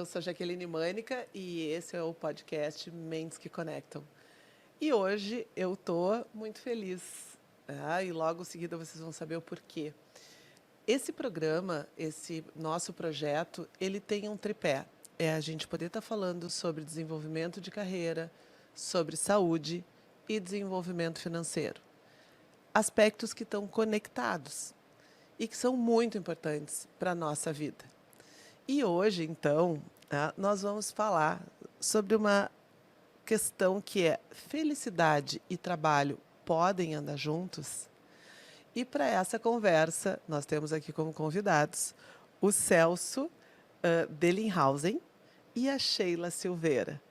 Eu sou Jaqueline Mânica e esse é o podcast Mentes que Conectam. E hoje eu estou muito feliz, e logo em seguida vocês vão saber o porquê. Esse programa, esse nosso projeto, ele tem um tripé. É a gente poder estar falando sobre desenvolvimento de carreira, sobre saúde e desenvolvimento financeiro. Aspectos que estão conectados e que são muito importantes para a nossa vida. E hoje, então, nós vamos falar sobre uma questão que é: felicidade e trabalho podem andar juntos? E para essa conversa, nós temos aqui como convidados o Celso Dellinghausen e a Sheila Silveira,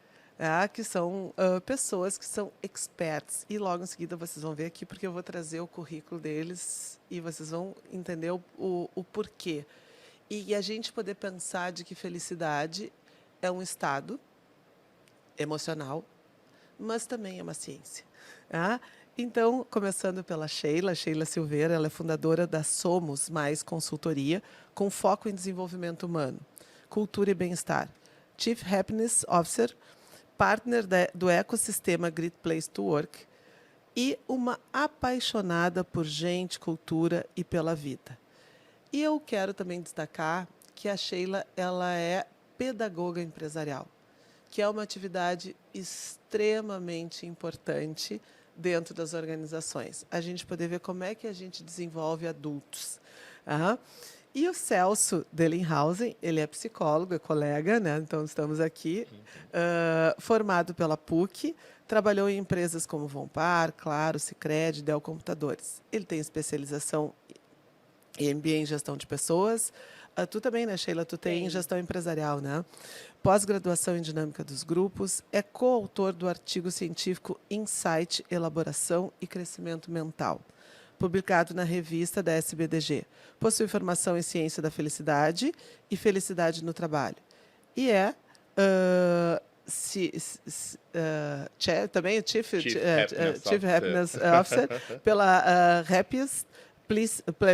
que são pessoas que são experts. E logo em seguida vocês vão ver aqui, porque eu vou trazer o currículo deles e vocês vão entender o porquê. E a gente poder pensar de que felicidade é um estado emocional, mas também é uma ciência. Então, começando pela Sheila Silveira, ela é fundadora da Somos Mais Consultoria, com foco em desenvolvimento humano, cultura e bem-estar. Chief Happiness Officer, partner do ecossistema Great Place to Work e uma apaixonada por gente, cultura e pela vida. E eu quero também destacar que a Sheila ela é pedagoga empresarial, que é uma atividade extremamente importante dentro das organizações. A gente poder ver como é que a gente desenvolve adultos. E o Celso Dellinghausen, ele é psicólogo, é colega, né? Então estamos aqui, formado pela PUC, trabalhou em empresas como Vonpar, Claro, Sicredi, Dell Computadores. Ele tem especialização em MBA em gestão de pessoas. Tu também, né, Sheila? Tu tem gestão empresarial, né? Pós-graduação em dinâmica dos grupos. É coautor do artigo científico Insight, Elaboração e Crescimento Mental, publicado na revista da SBDG. Possui formação em ciência da felicidade e felicidade no trabalho. E é também é Chief Happiness Officer pela Happiest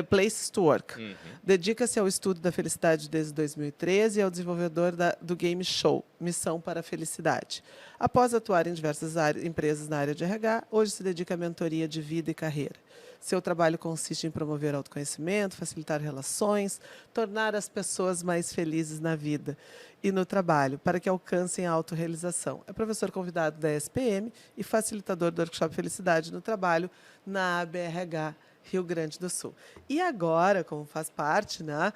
Places to Work. Dedica-se ao estudo da felicidade desde 2013 e é o desenvolvedor do game show Missão para a Felicidade. Após atuar em diversas empresas na área de RH, hoje se dedica à mentoria de vida e carreira. Seu trabalho consiste em promover autoconhecimento, facilitar relações, tornar as pessoas mais felizes na vida e no trabalho, para que alcancem a autorrealização. É professor convidado da SPM e facilitador do workshop Felicidade no Trabalho na ABRH Rio Grande do Sul. E agora, como faz parte, né,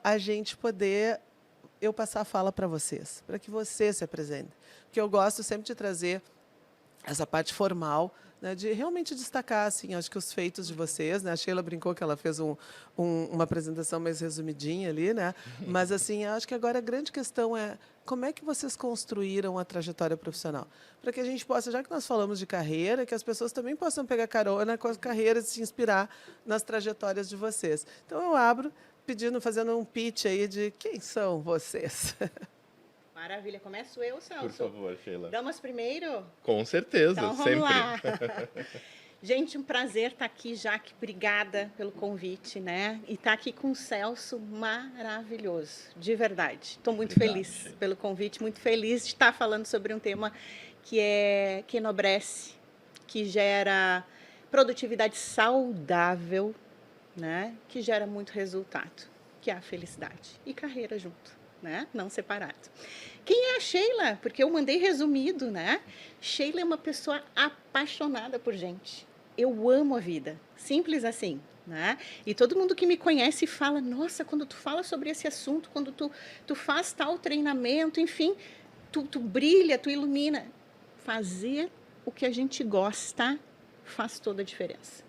a gente poder eu passar a fala para vocês, para que vocês se apresentem. Porque eu gosto sempre de trazer essa parte formal, né, de realmente destacar, assim, acho que os feitos de vocês, né? A Sheila brincou que ela fez uma apresentação mais resumidinha ali, né? Mas, assim, acho que agora a grande questão é como é que vocês construíram a trajetória profissional? Para que a gente possa, já que nós falamos de carreira, que as pessoas também possam pegar carona com as carreiras e se inspirar nas trajetórias de vocês. Então, eu abro fazendo um pitch aí de quem são vocês. Maravilha. Começo eu, Celso? Por favor, Sheila. Damas primeiro? Com certeza, então, vamos sempre. Lá. Gente, um prazer estar aqui, Jaque. Obrigada pelo convite, né? E estar aqui com o Celso, maravilhoso, de verdade. Estou muito feliz pelo convite, muito feliz de estar falando sobre um tema que enobrece, que gera produtividade saudável, né? Que gera muito resultado, que é a felicidade. E carreira junto, né? Não separado. Quem é a Sheila? Porque eu mandei resumido, né? Sheila é uma pessoa apaixonada por gente. Eu amo a vida. Simples assim, né? E todo mundo que me conhece fala, nossa, quando tu fala sobre esse assunto, quando tu faz tal treinamento, enfim, tu brilha, tu ilumina. Fazer o que a gente gosta faz toda a diferença.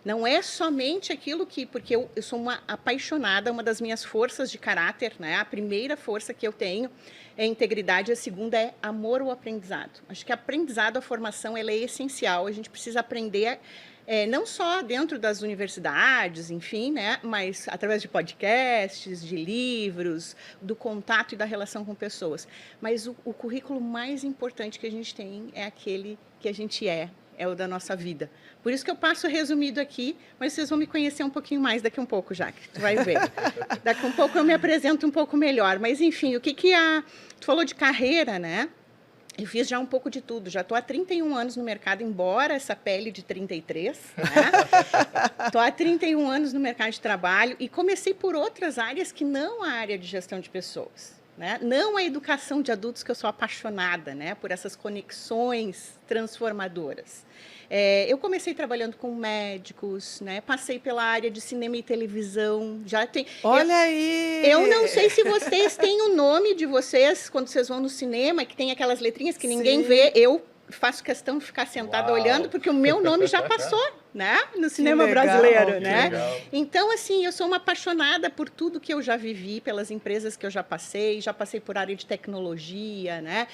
Não é somente aquilo porque eu sou uma apaixonada, uma das minhas forças de caráter, né? A primeira força que eu tenho é integridade, a segunda é amor ao aprendizado. Acho que aprendizado, a formação, ela é essencial. A gente precisa aprender não só dentro das universidades, enfim, né? Mas através de podcasts, de livros, do contato e da relação com pessoas. Mas o currículo mais importante que a gente tem é aquele que a gente é é o da nossa vida. Por isso que eu passo resumido aqui, mas vocês vão me conhecer um pouquinho mais daqui um pouco, Jaque, tu vai ver. Daqui um pouco eu me apresento um pouco melhor, mas enfim, tu falou de carreira, né? Eu fiz já um pouco de tudo, já estou há 31 anos no mercado, embora essa pele de 33, né? Estou há 31 anos no mercado de trabalho e comecei por outras áreas que não a área de gestão de pessoas, né? Não a educação de adultos, que eu sou apaixonada, né? Por essas conexões transformadoras. Eu comecei trabalhando com médicos, né? Passei pela área de cinema e televisão. Olha aí! Eu não sei se vocês têm o nome de vocês quando vocês vão no cinema, que tem aquelas letrinhas que ninguém vê. Eu faço questão de ficar sentada olhando, porque o meu nome já passou, né? No cinema brasileiro, né? Então, assim, eu sou uma apaixonada por tudo que eu já vivi, pelas empresas que eu já passei por área de tecnologia, né?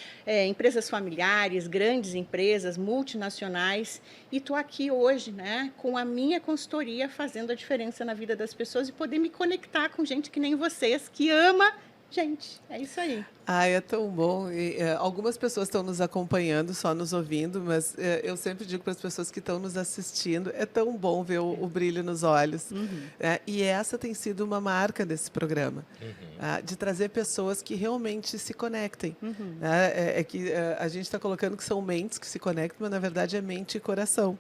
Empresas familiares, grandes empresas, multinacionais, e estou aqui hoje, né? Com a minha consultoria, fazendo a diferença na vida das pessoas e poder me conectar com gente que nem vocês, que ama gente. É isso aí. É tão bom. Algumas pessoas estão nos acompanhando, só nos ouvindo, mas eu sempre digo para as pessoas que estão nos assistindo, é tão bom ver o brilho nos olhos. E essa tem sido uma marca desse programa, de trazer pessoas que realmente se conectem. Que a gente está colocando que são mentes que se conectam, mas na verdade é mente e coração.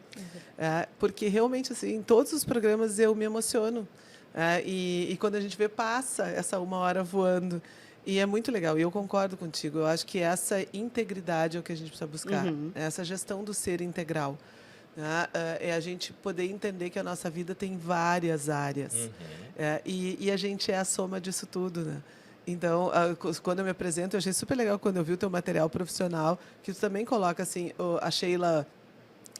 Porque realmente, assim, em todos os programas eu me emociono. E quando a gente vê, passa essa 1 hora voando. E é muito legal. E eu concordo contigo. Eu acho que essa integridade é o que a gente precisa buscar. Essa gestão do ser integral. É a gente poder entender que a nossa vida tem várias áreas. E a gente é a soma disso tudo, né? Então, quando eu me apresento, eu achei super legal quando eu vi o teu material profissional, que tu também coloca assim, a Sheila...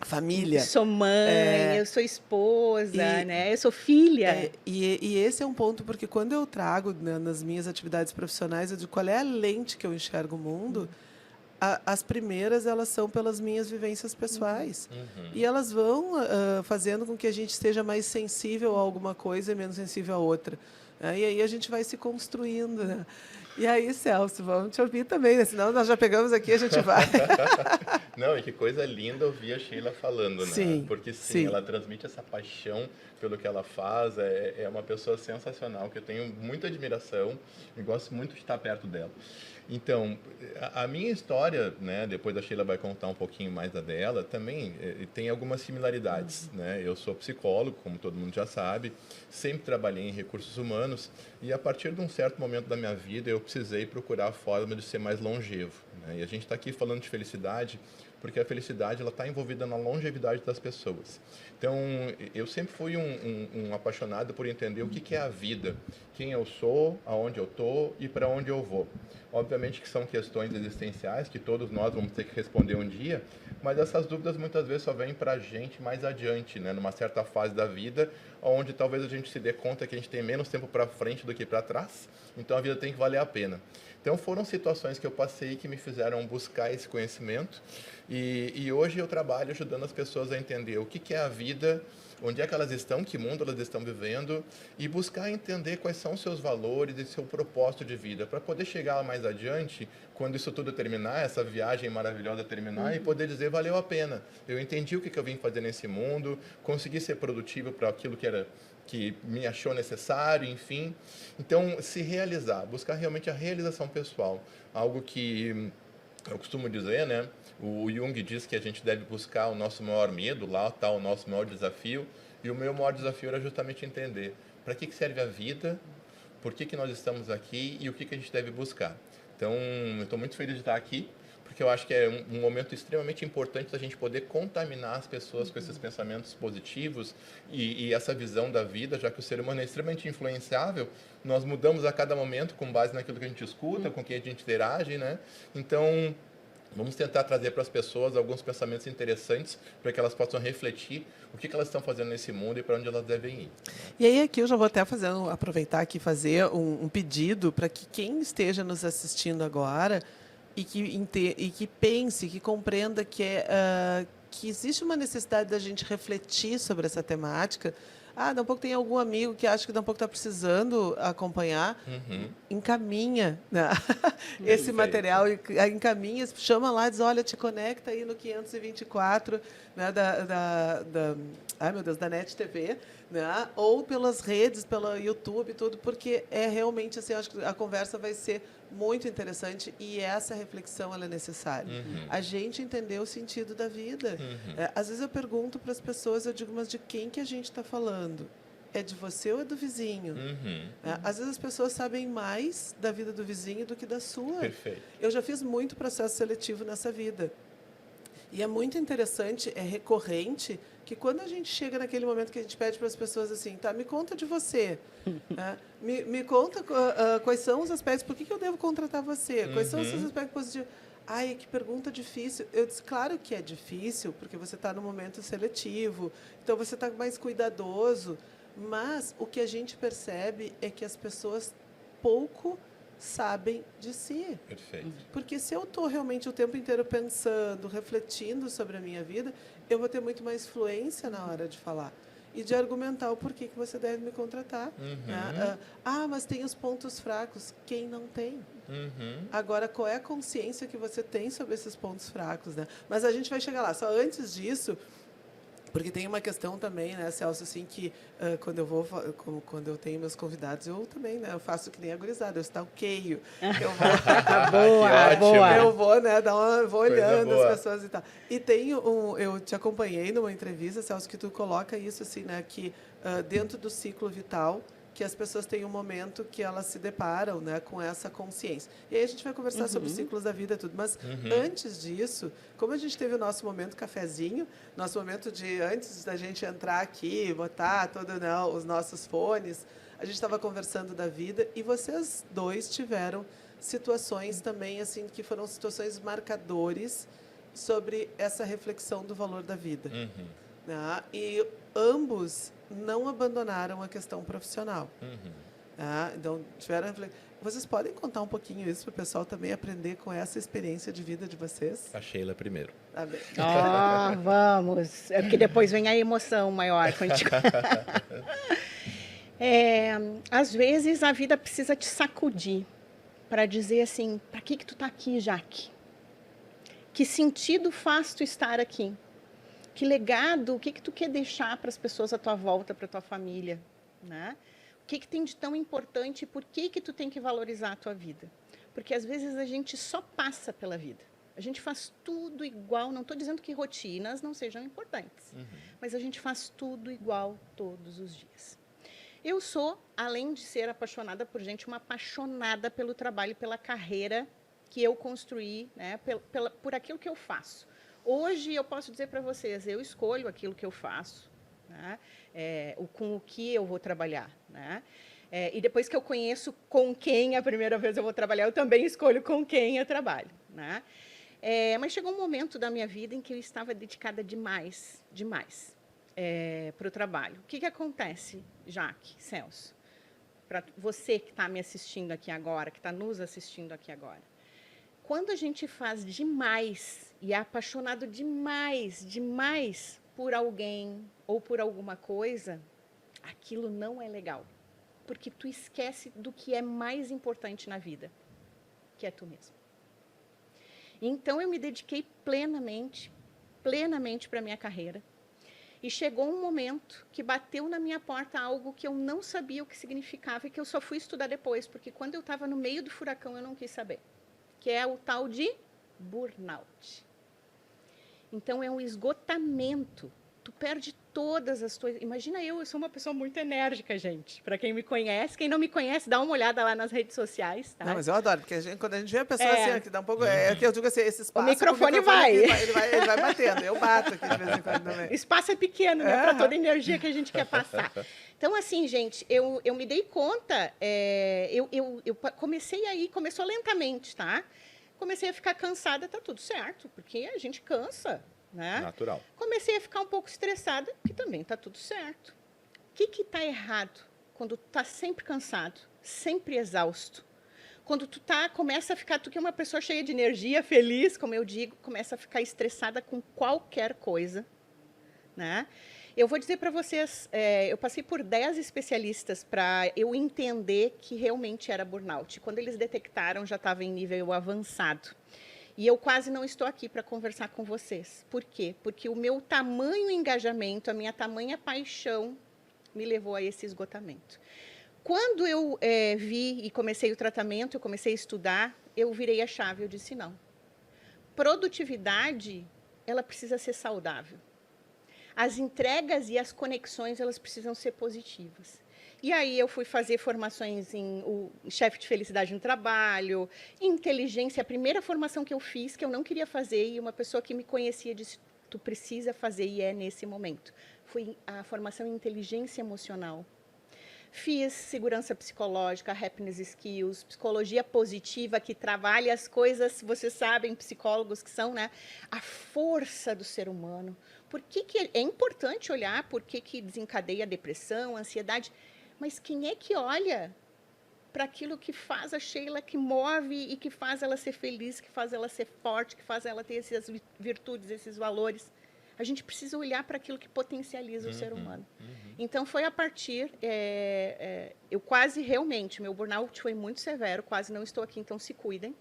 família. Eu sou mãe, eu sou esposa, né? Eu sou filha. E esse é um ponto, porque quando eu trago, né, nas minhas atividades profissionais, eu digo qual é a lente que eu enxergo o mundo. As primeiras, elas são pelas minhas vivências pessoais. E elas vão fazendo com que a gente esteja mais sensível a alguma coisa e menos sensível a outra. E aí a gente vai se construindo, né? E aí, Celso, vamos te ouvir também, né? Senão nós já pegamos aqui, a gente vai. Não, e que coisa linda ouvir a Sheila falando, né? Sim, porque sim, ela transmite essa paixão pelo que ela faz, é uma pessoa sensacional, que eu tenho muita admiração e gosto muito de estar perto dela. Então, a minha história, né, depois a Sheila vai contar um pouquinho mais da dela, também tem algumas similaridades, né? Eu sou psicólogo, como todo mundo já sabe, sempre trabalhei em recursos humanos e a partir de um certo momento da minha vida eu precisei procurar a forma de ser mais longevo, né? E a gente está aqui falando de felicidade porque a felicidade ela está envolvida na longevidade das pessoas. Então, eu sempre fui um apaixonado por entender o que é a vida, quem eu sou, aonde eu estou e para onde eu vou. Obviamente que são questões existenciais que todos nós vamos ter que responder um dia, mas essas dúvidas muitas vezes só vêm para a gente mais adiante, né? Numa certa fase da vida, onde talvez a gente se dê conta que a gente tem menos tempo para frente do que para trás, então a vida tem que valer a pena. Então foram situações que eu passei que me fizeram buscar esse conhecimento e hoje eu trabalho ajudando as pessoas a entender o que é a vida, onde é que elas estão, que mundo elas estão vivendo e buscar entender quais são os seus valores e seu propósito de vida para poder chegar mais adiante, quando isso tudo terminar, essa viagem maravilhosa terminar e poder dizer valeu a pena. Eu entendi o que eu vim fazer nesse mundo, consegui ser produtivo para aquilo que me achou necessário, enfim. Então, se realizar, buscar realmente a realização pessoal, algo que eu costumo dizer, né? O Jung diz que a gente deve buscar o nosso maior medo, lá está o nosso maior desafio, e o meu maior desafio era justamente entender para que serve a vida, por que nós estamos aqui e o que a gente deve buscar. Então, eu estou muito feliz de estar aqui, porque eu acho que é um momento extremamente importante da gente poder contaminar as pessoas com esses pensamentos positivos e essa visão da vida, já que o ser humano é extremamente influenciável, nós mudamos a cada momento com base naquilo que a gente escuta, com quem a gente interage, né? Então, vamos tentar trazer para as pessoas alguns pensamentos interessantes para que elas possam refletir o que elas estão fazendo nesse mundo e para onde elas devem ir. E aí aqui eu já vou até aproveitar aqui e fazer um pedido para que quem esteja nos assistindo agora e que pense, que compreenda que existe uma necessidade da gente refletir sobre essa temática. daqui a pouco tem algum amigo que acha que daqui a pouco está precisando acompanhar, encaminha, né? Esse material, encaminha, chama lá, diz, olha, te conecta aí no 524, né, ai, meu Deus, da NET TV, né? Ou pelas redes, pelo YouTube, tudo, porque é realmente assim, acho que a conversa vai ser muito interessante e essa reflexão ela é necessária. A gente entender o sentido da vida. Às vezes eu pergunto para as pessoas, eu digo, mas de quem que a gente está falando? É de você ou é do vizinho? Às vezes as pessoas sabem mais da vida do vizinho do que da sua. Perfeito. Eu já fiz muito processo seletivo nessa vida. E é muito interessante, é recorrente, que quando a gente chega naquele momento que a gente pede para as pessoas assim, tá, me conta de você, né? me conta quais são os aspectos, por que eu devo contratar você? Quais são os seus aspectos positivos? Ai, que pergunta difícil. Eu disse, claro que é difícil, porque você está no momento seletivo, então você está mais cuidadoso, mas o que a gente percebe é que as pessoas pouco sabem de si. Perfeito. Porque se eu estou realmente o tempo inteiro pensando, refletindo sobre a minha vida, eu vou ter muito mais fluência na hora de falar e de argumentar o porquê que você deve me contratar. Né? Mas tem os pontos fracos. Quem não tem? Agora, qual é a consciência que você tem sobre esses pontos fracos? Né? Mas a gente vai chegar lá. Só antes disso, porque tem uma questão também, né, Celso, assim, que quando eu tenho meus convidados, eu também, né, eu faço que nem a gurizada, eu stalkeio. Eu vou, né, vou olhando as pessoas e tal. E eu te acompanhei numa entrevista, Celso, que tu coloca isso, assim, né, que dentro do ciclo vital, que as pessoas têm um momento que elas se deparam, né, com essa consciência. E aí a gente vai conversar sobre os ciclos da vida e tudo. Mas antes disso, como a gente teve o nosso momento cafezinho, nosso momento de, antes da gente entrar aqui, botar todos, né, os nossos fones, a gente estava conversando da vida e vocês dois tiveram situações também, assim, que foram situações marcadores sobre essa reflexão do valor da vida. Né? E ambos não abandonaram a questão profissional. Então, tiveram. Vocês podem contar um pouquinho isso para o pessoal também aprender com essa experiência de vida de vocês? A Sheila primeiro. Tá bem. Vamos. É porque depois vem a emoção maior. Às vezes a vida precisa te sacudir para dizer assim, para que tu está aqui, Jaque? Que sentido faz tu estar aqui? Que legado, o que tu quer deixar para as pessoas à tua volta, para a tua família? Né? O que tem de tão importante e por que tu tem que valorizar a tua vida? Porque, às vezes, a gente só passa pela vida. A gente faz tudo igual. Não estou dizendo que rotinas não sejam importantes, mas a gente faz tudo igual todos os dias. Eu sou, além de ser apaixonada por gente, uma apaixonada pelo trabalho, pela carreira que eu construí, né, por aquilo que eu faço. Hoje, eu posso dizer para vocês, eu escolho aquilo que eu faço, né? Com o que eu vou trabalhar. Né? E depois que eu conheço com quem a primeira vez eu vou trabalhar, eu também escolho com quem eu trabalho. Né? Mas chegou um momento da minha vida em que eu estava dedicada demais para o trabalho. O que acontece, Jaque, Celso? Para você que está me assistindo aqui agora, que está nos assistindo aqui agora. Quando a gente faz demais e é apaixonado demais por alguém ou por alguma coisa, aquilo não é legal. Porque tu esquece do que é mais importante na vida, que é tu mesmo. Então, eu me dediquei plenamente para a minha carreira. E chegou um momento que bateu na minha porta algo que eu não sabia o que significava e que eu só fui estudar depois, porque quando eu estava no meio do furacão, eu não quis saber. Que é o tal de burnout. Então, é um esgotamento. Tu perde todas as tuas... Imagina eu sou uma pessoa muito enérgica, gente. Para quem me conhece, quem não me conhece, dá uma olhada lá nas redes sociais. Tá? Não, mas eu adoro, porque quando a gente vê a pessoa assim, que dá um pouco... que eu digo assim, esse espaço... O microfone vai. Ele vai batendo, eu bato aqui de vez em quando também. O espaço é pequeno, né? Para toda a energia que a gente quer passar. Então, assim, gente, eu me dei conta, eu comecei aí, começou lentamente, tá? Comecei a ficar cansada, tá tudo certo, porque a gente cansa, né? Natural. Comecei a ficar um pouco estressada, que também tá tudo certo. O que tá errado quando tu tá sempre cansado, sempre exausto? Quando tu começa a ficar, tu que é uma pessoa cheia de energia, feliz, como eu digo, começa a ficar estressada com qualquer coisa, né? Eu vou dizer para vocês, eu passei por 10 especialistas para eu entender que realmente era burnout. Quando eles detectaram, já estava em nível avançado. E eu quase não estou aqui para conversar com vocês. Por quê? Porque o meu tamanho engajamento, a minha tamanha paixão, me levou a esse esgotamento. Quando eu vi e comecei o tratamento, eu comecei a estudar, eu virei a chave, eu disse não. Produtividade, ela precisa ser saudável. As entregas e as conexões, elas precisam ser positivas. E aí eu fui fazer formações em chefe de felicidade no trabalho, inteligência. A primeira formação que eu fiz, que eu não queria fazer, e uma pessoa que me conhecia disse, tu precisa fazer, e é nesse momento. Foi a formação em inteligência emocional. Fiz segurança psicológica, happiness skills, psicologia positiva, que trabalha as coisas, vocês sabem, psicólogos que são, né? A força do ser humano. Por que é importante olhar por que desencadeia a depressão, a ansiedade, mas quem é que olha para aquilo que faz a Sheila, que move e que faz ela ser feliz, que faz ela ser forte, que faz ela ter essas virtudes, esses valores? A gente precisa olhar para aquilo que potencializa o ser humano. Então, foi a partir... eu quase, realmente, meu burnout foi muito severo, quase não estou aqui, então se cuidem.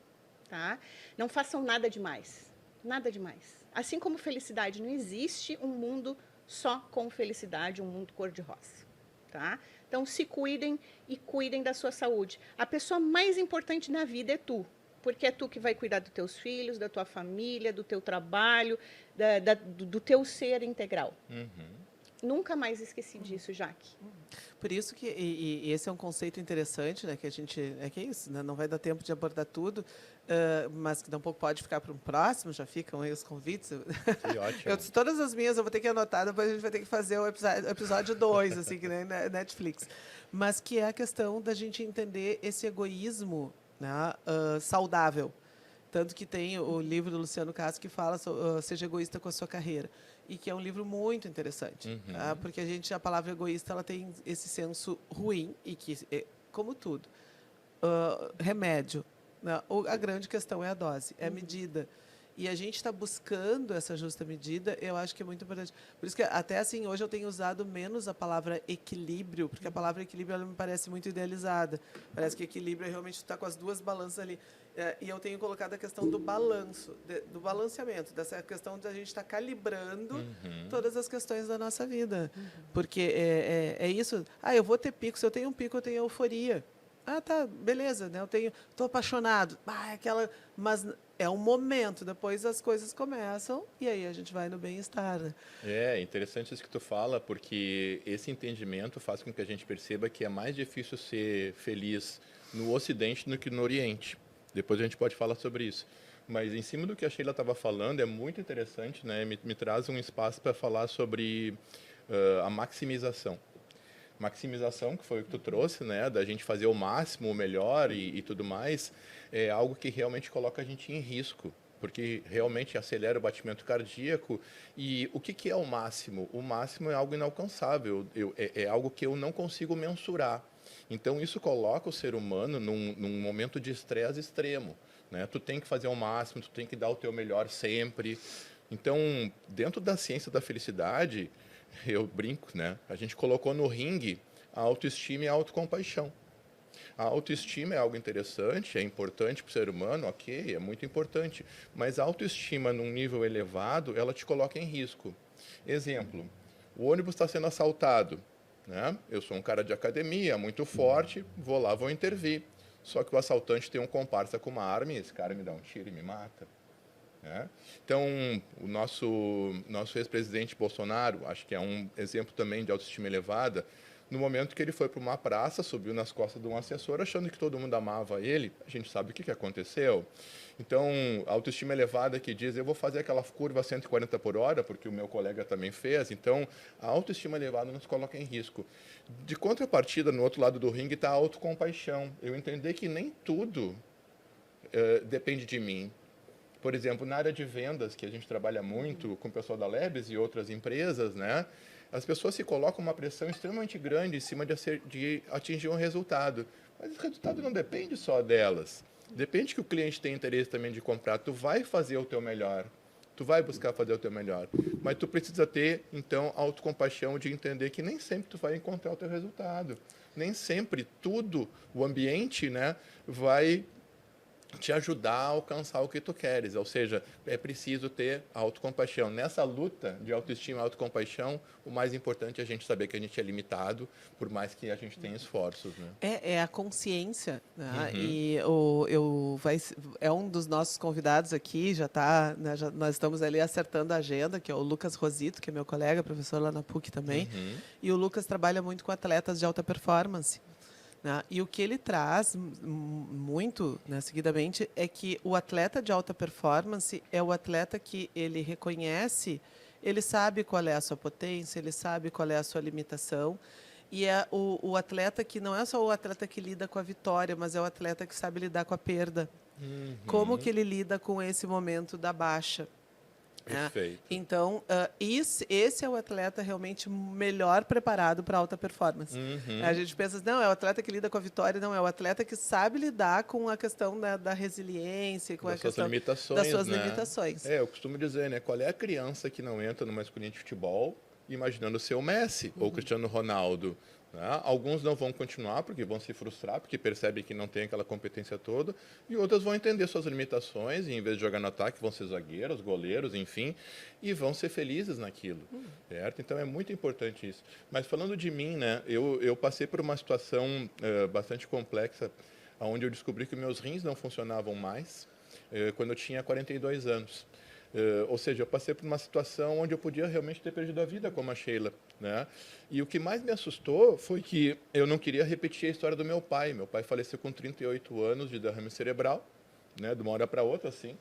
Tá? Não façam nada demais. Nada demais. Assim como felicidade, não existe um mundo só com felicidade, um mundo cor-de-rosa. Tá? Então, se cuidem e cuidem da sua saúde. A pessoa mais importante na vida é tu. Porque é tu que vai cuidar dos teus filhos, da tua família, do teu trabalho, do teu ser integral. Nunca mais esqueci disso, Jaque. Por isso que e esse é um conceito interessante, né? Que a gente que é isso, né? Não vai dar tempo de abordar tudo, mas que tampouco pode ficar para um próximo. Já ficam aí os convites. Que ótimo. Todas as minhas eu vou ter que anotar, depois a gente vai ter que fazer o episódio 2, assim que nem na Netflix. Mas que é a questão da gente entender esse egoísmo, né? Saudável. Tanto que tem o livro do Luciano Castro que fala Seja Egoísta com a Sua Carreira. E que é um livro muito interessante. Tá? Porque a palavra egoísta ela tem esse senso ruim, e que, como tudo, remédio. Né? A grande questão é a dose, é a medida. E a gente está buscando essa justa medida, eu acho que é muito importante. Por isso que, até assim, hoje eu tenho usado menos a palavra equilíbrio, porque a palavra equilíbrio ela me parece muito idealizada. Parece que equilíbrio é realmente estar com as duas balanças ali. E eu tenho colocado a questão do balanço, do balanceamento, dessa questão de a gente estar calibrando todas as questões da nossa vida. Porque é isso. Eu vou ter pico. Se eu tenho um pico, eu tenho euforia. Tá, beleza, né? Estou apaixonado. Mas é um momento, depois as coisas começam e aí a gente vai no bem-estar. Né? É interessante isso que tu fala, porque esse entendimento faz com que a gente perceba que é mais difícil ser feliz no Ocidente do que no Oriente. Depois a gente pode falar sobre isso. Mas em cima do que a Sheila estava falando, é muito interessante, né? Me traz um espaço para falar sobre a maximização. Maximização, que foi o que tu trouxe, né? Da gente fazer o máximo, o melhor e tudo mais, é algo que realmente coloca a gente em risco, porque realmente acelera o batimento cardíaco. E o que é o máximo? O máximo é algo inalcançável, é algo que eu não consigo mensurar. Então, isso coloca o ser humano num momento de estresse extremo. Né? Tu tem que fazer o máximo, tu tem que dar o teu melhor sempre. Então, dentro da ciência da felicidade, eu brinco, né? A gente colocou no ringue a autoestima e a autocompaixão. A autoestima é algo interessante, é importante para o ser humano, ok, é muito importante. Mas a autoestima num nível elevado, ela te coloca em risco. Exemplo, o ônibus está sendo assaltado. Né? Eu sou um cara de academia, muito forte, vou lá, vou intervir. Só que o assaltante tem um comparsa com uma arma e esse cara me dá um tiro e me mata. Né? Então, o nosso ex-presidente Bolsonaro, acho que é um exemplo também de autoestima elevada, no momento que ele foi para uma praça, subiu nas costas de um assessor, achando que todo mundo amava ele, a gente sabe o que aconteceu. Então, a autoestima elevada que diz, eu vou fazer aquela curva 140 por hora, porque o meu colega também fez. Então, a autoestima elevada nos coloca em risco. De contrapartida, no outro lado do ringue, está a autocompaixão. Eu entender que nem tudo depende de mim. Por exemplo, na área de vendas, que a gente trabalha muito com o pessoal da Lebes e outras empresas, né? As pessoas se colocam uma pressão extremamente grande em cima de atingir um resultado. Mas o resultado não depende só delas. Depende que o cliente tem interesse também de comprar. Tu vai fazer o teu melhor. tu vai buscar fazer o teu melhor. Mas tu precisa ter, então, autocompaixão de entender que nem sempre tu vai encontrar o teu resultado. Nem sempre tudo, o ambiente, né, vai te ajudar a alcançar o que tu queres. Ou seja, é preciso ter autocompaixão. Nessa luta de autoestima e autocompaixão, o mais importante é a gente saber que a gente é limitado, por mais que a gente tenha esforços, né? É a consciência, né? Uhum. E é um dos nossos convidados aqui, já está, né, nós estamos ali acertando a agenda, que é o Lucas Rosito, que é meu colega, professor lá na PUC também. Uhum. E o Lucas trabalha muito com atletas de alta performance. Né? E o que ele traz muito, né, seguidamente, é que o atleta de alta performance é o atleta que ele reconhece, ele sabe qual é a sua potência, ele sabe qual é a sua limitação. E é o atleta que não é só o atleta que lida com a vitória, mas é o atleta que sabe lidar com a perda. Uhum. Como que ele lida com esse momento da baixa? Perfeito. Então, esse é o atleta realmente melhor preparado para alta performance. Uhum. A gente pensa, não, é o atleta que lida com a vitória, não, é o atleta que sabe lidar com a questão da resiliência, com a questão das suas limitações. Eu costumo dizer, né, qual é a criança que não entra numa escolinha de futebol imaginando ser o Messi ou o Cristiano Ronaldo? Né? Alguns não vão continuar porque vão se frustrar, porque percebem que não tem aquela competência toda, e outras vão entender suas limitações e, em vez de jogar no ataque, vão ser zagueiros, goleiros, enfim, e vão ser felizes naquilo. Certo? Então, é muito importante isso. Mas, falando de mim, né, eu passei por uma situação bastante complexa, onde eu descobri que meus rins não funcionavam mais quando eu tinha 42 anos. Ou seja, eu passei por uma situação onde eu podia realmente ter perdido a vida, como a Sheila, né? E o que mais me assustou foi que eu não queria repetir a história do meu pai. Meu pai faleceu com 38 anos de derrame cerebral, né? De uma hora para outra, assim.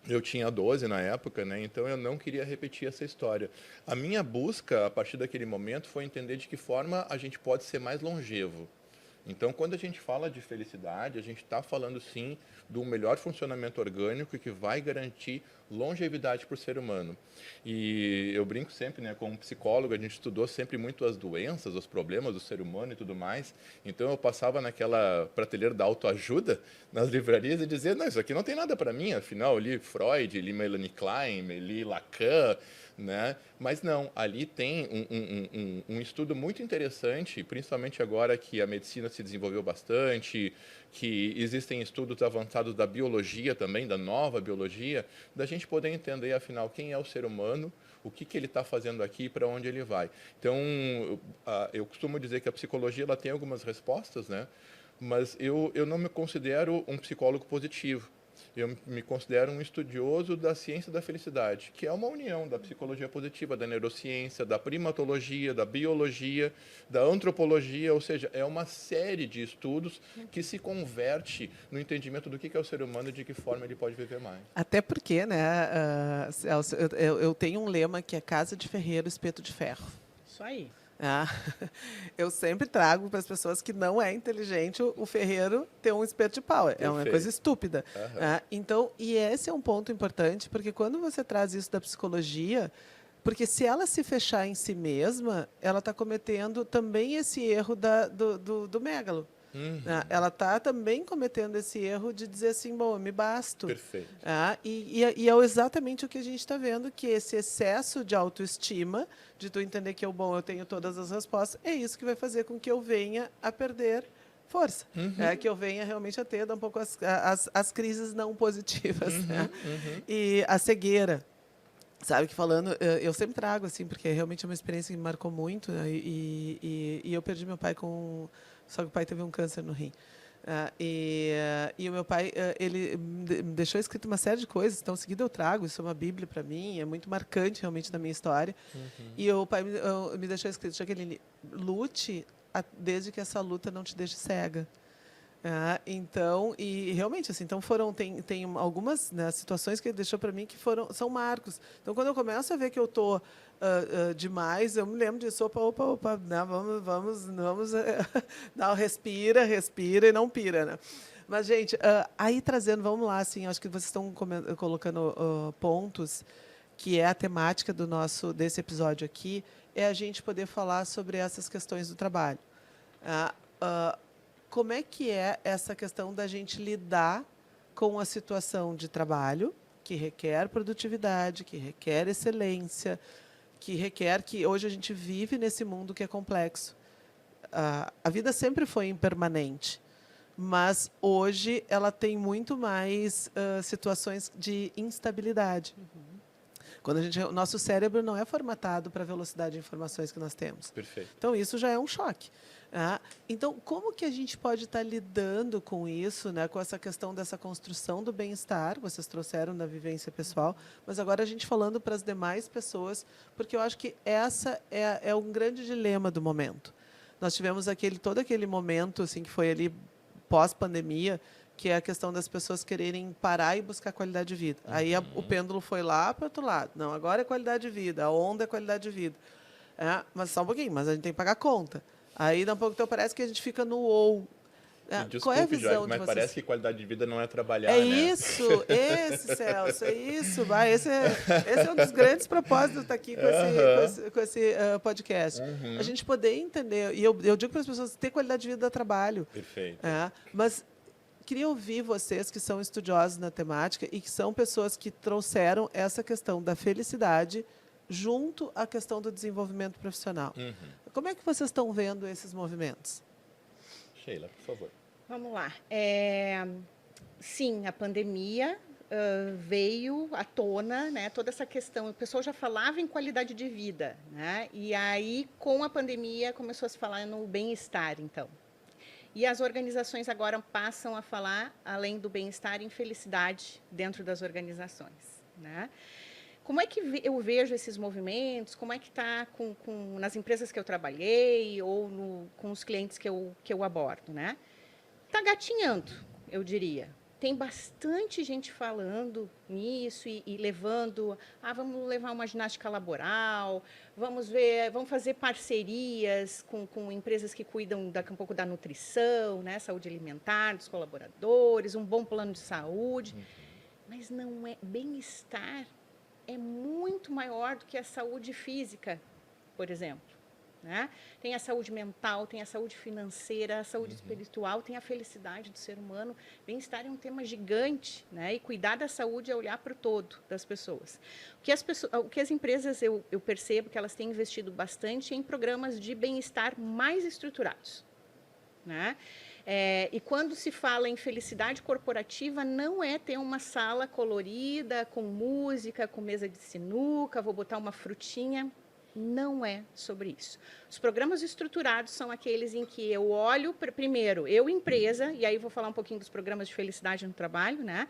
Eu tinha 12 na época, né? Então eu não queria repetir essa história. A minha busca, a partir daquele momento, foi entender de que forma a gente pode ser mais longevo. Então, quando a gente fala de felicidade, a gente está falando, sim, do melhor funcionamento orgânico que vai garantir longevidade para o ser humano. E eu brinco sempre, né, como psicólogo, a gente estudou sempre muito as doenças, os problemas do ser humano e tudo mais. Então, eu passava naquela prateleira da autoajuda, nas livrarias, e dizia, não, isso aqui não tem nada para mim, afinal, eu li Freud, li Melanie Klein, li Lacan, né? Mas não, ali tem um estudo muito interessante, principalmente agora que a medicina se desenvolveu bastante, que existem estudos avançados da biologia também, da nova biologia, da gente poder entender, afinal, quem é o ser humano, o que ele está fazendo aqui e para onde ele vai. Então, eu costumo dizer que a psicologia ela tem algumas respostas, né? Mas eu não me considero um psicólogo positivo. Eu me considero um estudioso da ciência da felicidade, que é uma união da psicologia positiva, da neurociência, da primatologia, da biologia, da antropologia, ou seja, é uma série de estudos que se converte no entendimento do que é o ser humano e de que forma ele pode viver mais. Até porque, né, Celso, eu tenho um lema que é casa de ferreiro, espeto de ferro. Isso aí. Eu sempre trago para as pessoas que não é inteligente o ferreiro ter um espeto de pau. É uma coisa estúpida. Então, e esse é um ponto importante, porque quando você traz isso da psicologia, porque se ela se fechar em si mesma, ela está cometendo também esse erro do megalo. Ela está também cometendo esse erro de dizer assim, bom, eu me basto. Perfeito. E é exatamente o que a gente está vendo, que esse excesso de autoestima, de tu entender que eu tenho todas as respostas, é isso que vai fazer com que eu venha a perder força. Que eu venha realmente a ter um pouco as crises não positivas. E a cegueira. Sabe, que falando, eu sempre trago, assim, porque realmente é uma experiência que me marcou muito, né? E eu perdi meu pai só que o pai teve um câncer no rim. E o meu pai, ele me deixou escrito uma série de coisas, então, em seguida eu trago, isso é uma bíblia para mim, é muito marcante, realmente, na minha história. E o pai me deixou escrito, Jaqueline, lute desde que essa luta não te deixe cega. Então, e realmente, assim, então tem algumas, né, situações que ele deixou para mim que são marcos. Então, quando eu começo a ver que eu estou demais, eu me lembro disso, opa, né, vamos não, respira e não pira, né? Mas, gente, aí trazendo, vamos lá, assim, acho que vocês estão colocando pontos que é a temática desse episódio aqui, é a gente poder falar sobre essas questões do trabalho. Como é que é essa questão da gente lidar com a situação de trabalho, que requer produtividade, que requer excelência, que requer que hoje a gente vive nesse mundo que é complexo. A vida sempre foi impermanente, mas hoje ela tem muito mais situações de instabilidade. Quando o nosso cérebro não é formatado para a velocidade de informações que nós temos. Perfeito. Então, isso já é um choque. Então, como que a gente pode estar lidando com isso, né, com essa questão dessa construção do bem-estar? Vocês trouxeram da vivência pessoal, mas agora a gente falando para as demais pessoas, porque eu acho que essa é um grande dilema do momento. Nós tivemos todo aquele momento assim, que foi ali pós-pandemia, que é a questão das pessoas quererem parar e buscar qualidade de vida. Aí o pêndulo foi lá para o outro lado. Não, agora é qualidade de vida, a onda é qualidade de vida. Mas só um pouquinho, mas a gente tem que pagar a conta. Aí, daqui a pouco, então, parece que a gente fica no ou. Desculpe, qual é a visão Jorge, de mas vocês? parece que qualidade de vida não é trabalhar, É né? isso, Celso, é isso. Esse é um dos grandes propósitos de estar aqui com esse podcast. A gente poder entender, e eu digo para as pessoas, ter qualidade de vida dá trabalho. Perfeito. Mas queria ouvir vocês que são estudiosos na temática e que são pessoas que trouxeram essa questão da felicidade junto à questão do desenvolvimento profissional. Como é que vocês estão vendo esses movimentos? Sheila, por favor. Vamos lá. Sim, a pandemia veio à tona, né, toda essa questão. O pessoal já falava em qualidade de vida, né? E aí, com a pandemia, começou a se falar no bem-estar, então. E as organizações agora passam a falar, além do bem-estar, em felicidade dentro das organizações, né? Como é que eu vejo esses movimentos? Como é que está nas empresas que eu trabalhei ou com os clientes que eu abordo, né? Está gatinhando, eu diria. Tem bastante gente falando nisso e levando... vamos levar uma ginástica laboral, vamos fazer parcerias com empresas que cuidam daqui a pouco da nutrição, né? Saúde alimentar dos colaboradores, um bom plano de saúde. Mas não é bem-estar. É muito maior do que a saúde física, por exemplo. Né? Tem a saúde mental, tem a saúde financeira, a saúde espiritual, tem a felicidade do ser humano. Bem-estar é um tema gigante, né? E cuidar da saúde é olhar para o todo das pessoas. O que as empresas, eu percebo que elas têm investido bastante em programas de bem-estar mais estruturados. Né? E quando se fala em felicidade corporativa, não é ter uma sala colorida, com música, com mesa de sinuca, vou botar uma frutinha. Não é sobre isso. Os programas estruturados são aqueles em que eu olho, primeiro, eu empresa, e aí vou falar um pouquinho dos programas de felicidade no trabalho, né?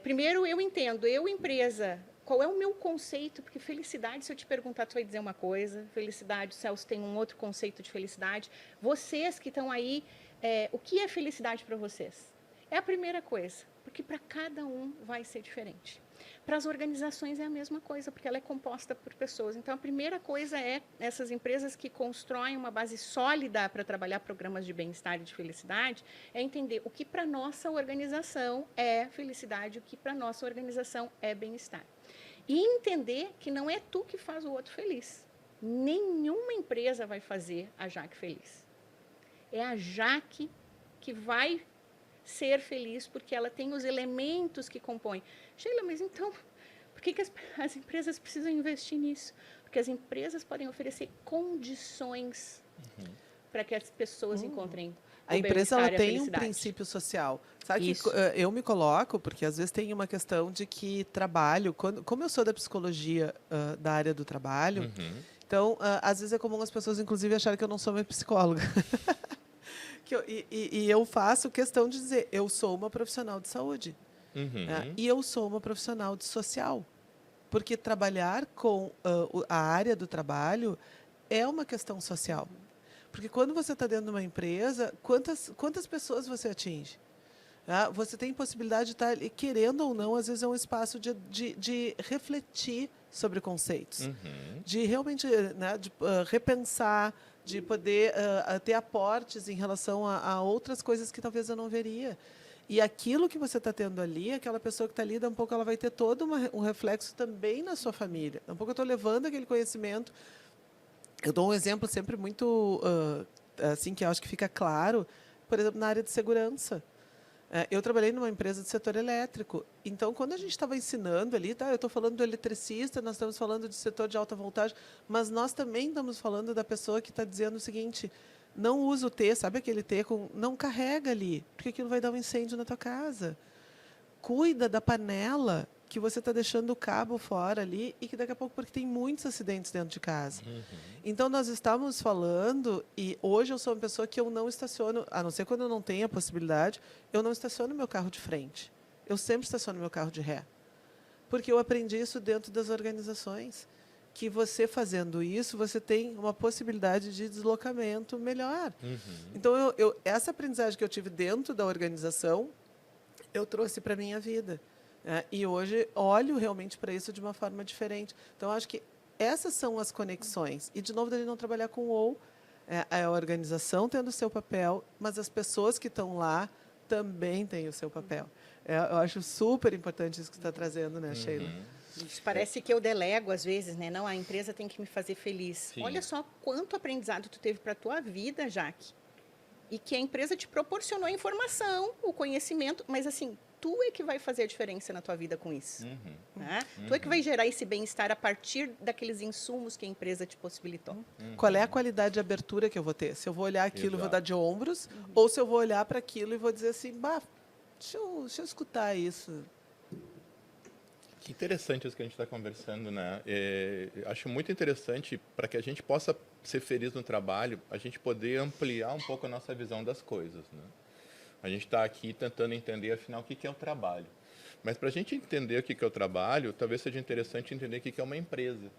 Primeiro, eu entendo, eu empresa, qual é o meu conceito? Porque felicidade, se eu te perguntar, tu vai dizer uma coisa, felicidade, o Celso tem um outro conceito de felicidade. Vocês que estão aí, o que é felicidade para vocês? É a primeira coisa, porque para cada um vai ser diferente. Para as organizações é a mesma coisa, porque ela é composta por pessoas. Então, a primeira coisa é essas empresas que constroem uma base sólida para trabalhar programas de bem-estar e de felicidade, é entender o que para a nossa organização é felicidade, o que para a nossa organização é bem-estar. E entender que não é tu que faz o outro feliz. Nenhuma empresa vai fazer a Jaque feliz. É a Jaque que vai ser feliz porque ela tem os elementos que compõem. Sheila, mas então, por que as empresas precisam investir nisso? Porque as empresas podem oferecer condições para que as pessoas encontrem a empresa ela tem um princípio social. Sabe que eu me coloco, porque às vezes tem uma questão de que trabalho, como eu sou da psicologia da área do trabalho, então, às vezes é comum as pessoas, inclusive, acharem que eu não sou minha psicóloga. E eu faço questão de dizer, eu sou uma profissional de saúde. E eu sou uma profissional de social. Porque trabalhar com a área do trabalho é uma questão social. Porque quando você está dentro de uma empresa, quantas pessoas você atinge? Você tem possibilidade de estar, querendo ou não, às vezes é um espaço de refletir sobre conceitos. De realmente, né, de repensar, de poder ter aportes em relação a outras coisas que talvez eu não veria. E aquilo que você está tendo ali, aquela pessoa que está ali, daqui a pouco ela vai ter todo um reflexo também na sua família. Daqui a pouco eu estou levando aquele conhecimento. Eu dou um exemplo sempre muito, assim, que eu acho que fica claro, por exemplo, na área de segurança. Eu trabalhei numa empresa de setor elétrico. Então, quando a gente estava ensinando ali, tá, eu estou falando do eletricista, nós estamos falando de setor de alta voltagem, mas nós também estamos falando da pessoa que está dizendo o seguinte: não usa o T, sabe aquele T com, não carrega ali, porque aquilo vai dar um incêndio na tua casa. Cuida da panela que você está deixando o cabo fora ali e que daqui a pouco, porque tem muitos acidentes dentro de casa. Então, nós estávamos falando, e hoje eu sou uma pessoa que eu não estaciono, a não ser quando eu não tenho a possibilidade, eu não estaciono meu carro de frente. Eu sempre estaciono meu carro de ré. Porque eu aprendi isso dentro das organizações, que você fazendo isso, você tem uma possibilidade de deslocamento melhor. Então, essa aprendizagem que eu tive dentro da organização, eu trouxe para a minha vida. E hoje olho realmente para isso de uma forma diferente. Então, acho que essas são as conexões. E, de novo, dele não trabalhar com o ou, a organização tendo o seu papel, mas as pessoas que estão lá também têm o seu papel. Eu acho super importante isso que você está trazendo, né, Sheila? Isso, parece que eu delego às vezes, né? Não, a empresa tem que me fazer feliz. Sim. Olha só quanto aprendizado tu teve para a tua vida, Jaque. E que a empresa te proporcionou a informação, o conhecimento, mas assim, tu é que vai fazer a diferença na tua vida com isso. Né? Tu é que vai gerar esse bem-estar a partir daqueles insumos que a empresa te possibilitou. Qual é a qualidade de abertura que eu vou ter? Se eu vou olhar aquilo e vou Exato. dar de ombros, ou se eu vou olhar para aquilo e vou dizer assim, bah, deixa eu escutar isso. Que interessante isso que a gente está conversando, né? Acho muito interessante para que a gente possa ser feliz no trabalho, a gente poder ampliar um pouco a nossa visão das coisas, né? A gente está aqui tentando entender, afinal, o que é o trabalho. Mas para a gente entender o que é o trabalho, talvez seja interessante entender o que é uma empresa.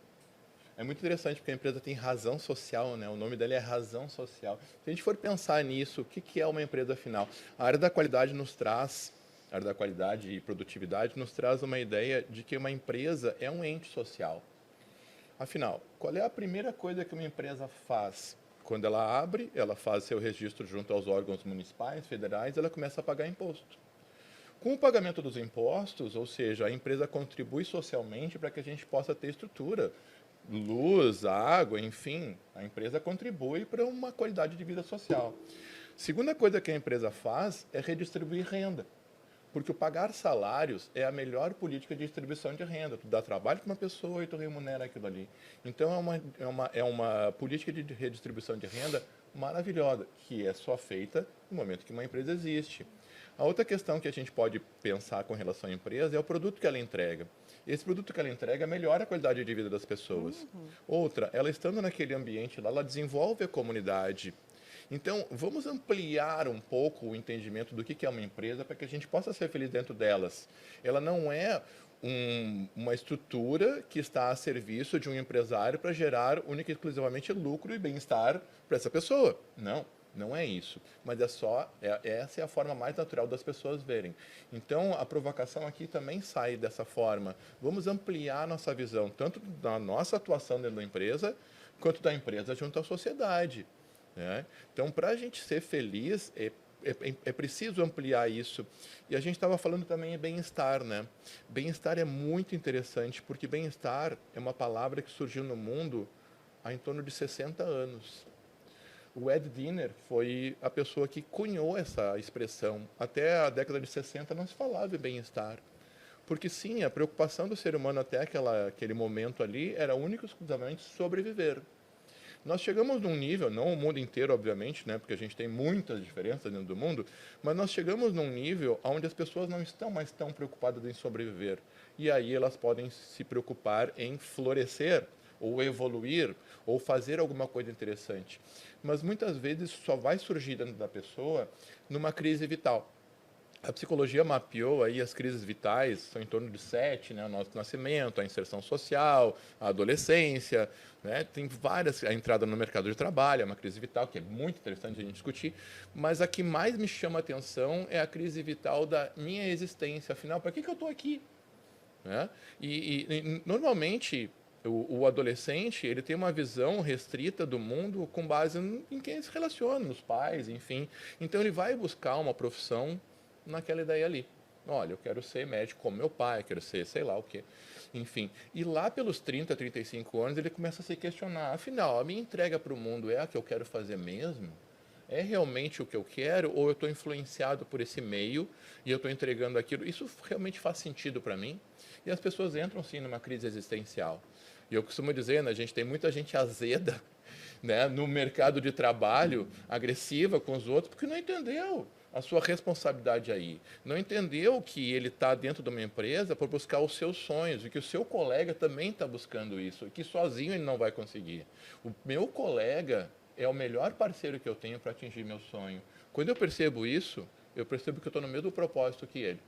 É muito interessante porque a empresa tem razão social, né? O nome dela é razão social. Se a gente for pensar nisso, o que é uma empresa afinal? A área da qualidade nos traz, a área da qualidade e produtividade nos traz uma ideia de que uma empresa é um ente social. Afinal, qual é a primeira coisa que uma empresa faz? Quando ela abre, ela faz seu registro junto aos órgãos municipais, federais, ela começa a pagar imposto. Com o pagamento dos impostos, ou seja, a empresa contribui socialmente para que a gente possa ter estrutura, luz, água, enfim, a empresa contribui para uma qualidade de vida social. Segunda coisa que a empresa faz é redistribuir renda, porque o pagar salários é a melhor política de distribuição de renda. Tu dá trabalho para uma pessoa e tu remunera aquilo ali. Então, é uma política de redistribuição de renda maravilhosa, que é só feita no momento que uma empresa existe. A outra questão que a gente pode pensar com relação à empresa é o produto que ela entrega. Esse produto que ela entrega melhora a qualidade de vida das pessoas. Outra, ela estando naquele ambiente lá, ela desenvolve a comunidade. Então, vamos ampliar um pouco o entendimento do que é uma empresa para que a gente possa ser feliz dentro delas. Ela não é uma estrutura que está a serviço de um empresário para gerar única e exclusivamente lucro e bem-estar para essa pessoa. Não. Não é isso, mas essa é a forma mais natural das pessoas verem. Então, a provocação aqui também sai dessa forma. Vamos ampliar nossa visão, tanto da nossa atuação dentro da empresa, quanto da empresa junto à sociedade, né? Então, para a gente ser feliz, é preciso ampliar isso. E a gente estava falando também em bem-estar, né? Bem-estar é muito interessante, porque bem-estar é uma palavra que surgiu no mundo há em torno de 60 anos. O Ed Diener foi a pessoa que cunhou essa expressão. Até a década de 60 não se falava em bem-estar. Porque, sim, a preocupação do ser humano até aquele momento ali era única e exclusivamente sobreviver. Nós chegamos num nível, não o mundo inteiro, obviamente, né, porque a gente tem muitas diferenças dentro do mundo, mas nós chegamos num nível onde as pessoas não estão mais tão preocupadas em sobreviver. E aí elas podem se preocupar em florescer, ou evoluir, ou fazer alguma coisa interessante. Mas muitas vezes só vai surgir dentro da pessoa numa crise vital. A psicologia mapeou aí as crises vitais, são em torno de 7, né? O nosso nascimento, a inserção social, a adolescência, né? Tem várias, a entrada no mercado de trabalho, é uma crise vital, que é muito interessante a gente discutir, mas a que mais me chama a atenção é a crise vital da minha existência. Afinal, para que eu estou aqui? Né? E normalmente, o adolescente ele tem uma visão restrita do mundo com base em quem ele se relaciona, nos pais, enfim. Então, ele vai buscar uma profissão naquela ideia ali. Olha, eu quero ser médico como meu pai, quero ser sei lá o quê. Enfim, e lá pelos 30, 35 anos, ele começa a se questionar. Afinal, a minha entrega para o mundo é a que eu quero fazer mesmo? É realmente o que eu quero ou eu estou influenciado por esse meio e eu estou entregando aquilo? Isso realmente faz sentido para mim? E as pessoas entram, sim, numa crise existencial. E eu costumo dizer, né, tem muita gente azeda, né, no mercado de trabalho, agressiva com os outros, porque não entendeu a sua responsabilidade aí. Não entendeu que ele está dentro de uma empresa para buscar os seus sonhos e que o seu colega também está buscando isso e que sozinho ele não vai conseguir. O meu colega é o melhor parceiro que eu tenho para atingir meu sonho. Quando eu percebo isso, eu percebo que eu estou no mesmo propósito que ele.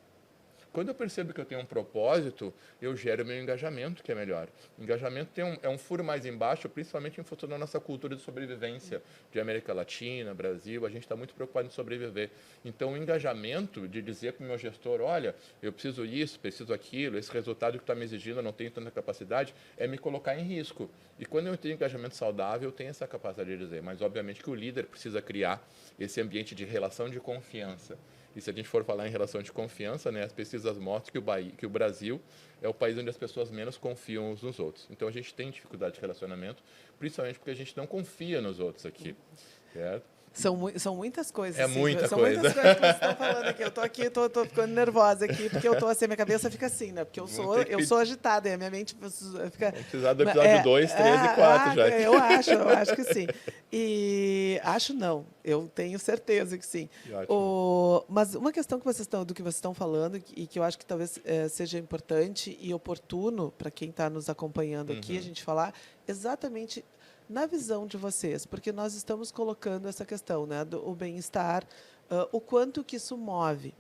Quando eu percebo que eu tenho um propósito, eu gero meu engajamento, que é melhor. O engajamento é um furo mais embaixo, principalmente em função da nossa cultura de sobrevivência de América Latina, Brasil. A gente está muito preocupado em sobreviver. Então, o engajamento de dizer para o meu gestor, olha, eu preciso isso, preciso aquilo, esse resultado que está me exigindo, eu não tenho tanta capacidade, é me colocar em risco. E quando eu tenho engajamento saudável, eu tenho essa capacidade de dizer. Mas, obviamente, que o líder precisa criar esse ambiente de relação de confiança. E se a gente for falar em relação de confiança, né, as pesquisas mostram que o Brasil é o país onde as pessoas menos confiam uns nos outros. Então, a gente tem dificuldade de relacionamento, principalmente porque a gente não confia nos outros aqui, certo? São muitas coisas. É muita são coisa. muitas coisas que vocês estão falando aqui. Eu estou aqui, tô ficando nervosa aqui, porque eu tô assim, minha cabeça fica assim, né? Porque eu sou agitada e a minha mente fica... Vamos precisar do episódio 2, 3 e 4 já. Eu acho que sim. E acho não, eu tenho certeza que sim. Mas uma questão do que vocês estão falando e que eu acho que talvez seja importante e oportuno para quem está nos acompanhando aqui, a gente falar exatamente na visão de vocês, porque nós estamos colocando essa questão, né, do bem-estar, o quanto que isso move.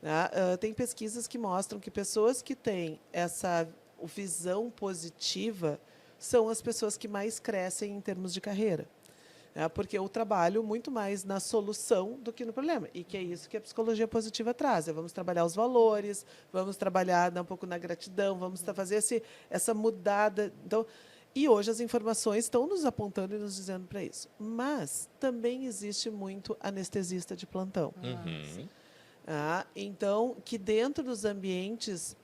Né? Tem pesquisas que mostram que pessoas que têm essa visão positiva são as pessoas que mais crescem em termos de carreira. Né? Porque eu trabalho muito mais na solução do que no problema. E que é isso que a psicologia positiva traz. Vamos trabalhar os valores, vamos trabalhar um pouco na gratidão, vamos fazer essa mudada. Então, e hoje as informações estão nos apontando e nos dizendo para isso. Mas também existe muito anestesista de plantão. Então, que dentro dos ambientes,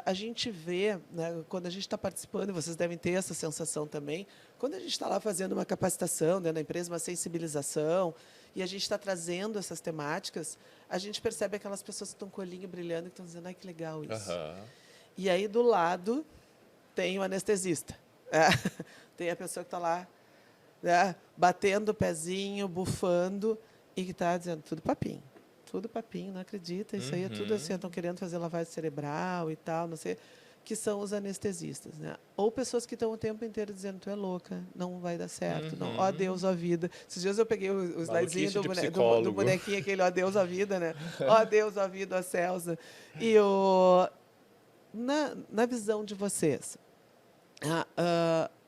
a gente vê, né, quando a gente está participando, e vocês devem ter essa sensação também, quando a gente está lá fazendo uma capacitação, né, na empresa, uma sensibilização, e a gente está trazendo essas temáticas, a gente percebe aquelas pessoas que estão com o olhinho brilhando e estão dizendo, ai, que legal isso. E aí, do lado, tem o anestesista. Tem a pessoa que está lá, né, batendo o pezinho, bufando, e que está dizendo, tudo papinho, não acredita, isso aí é tudo assim, estão querendo fazer lavagem cerebral e tal, não sei, que são os anestesistas. Né? Ou pessoas que estão o tempo inteiro dizendo, tu é louca, não vai dar certo, não, ó Deus, ó vida. Esses dias eu peguei o slidezinho do bonequinho, aquele ó Deus, ó vida, né? Ó Deus, ó vida, ó Celsa. E na visão de vocês,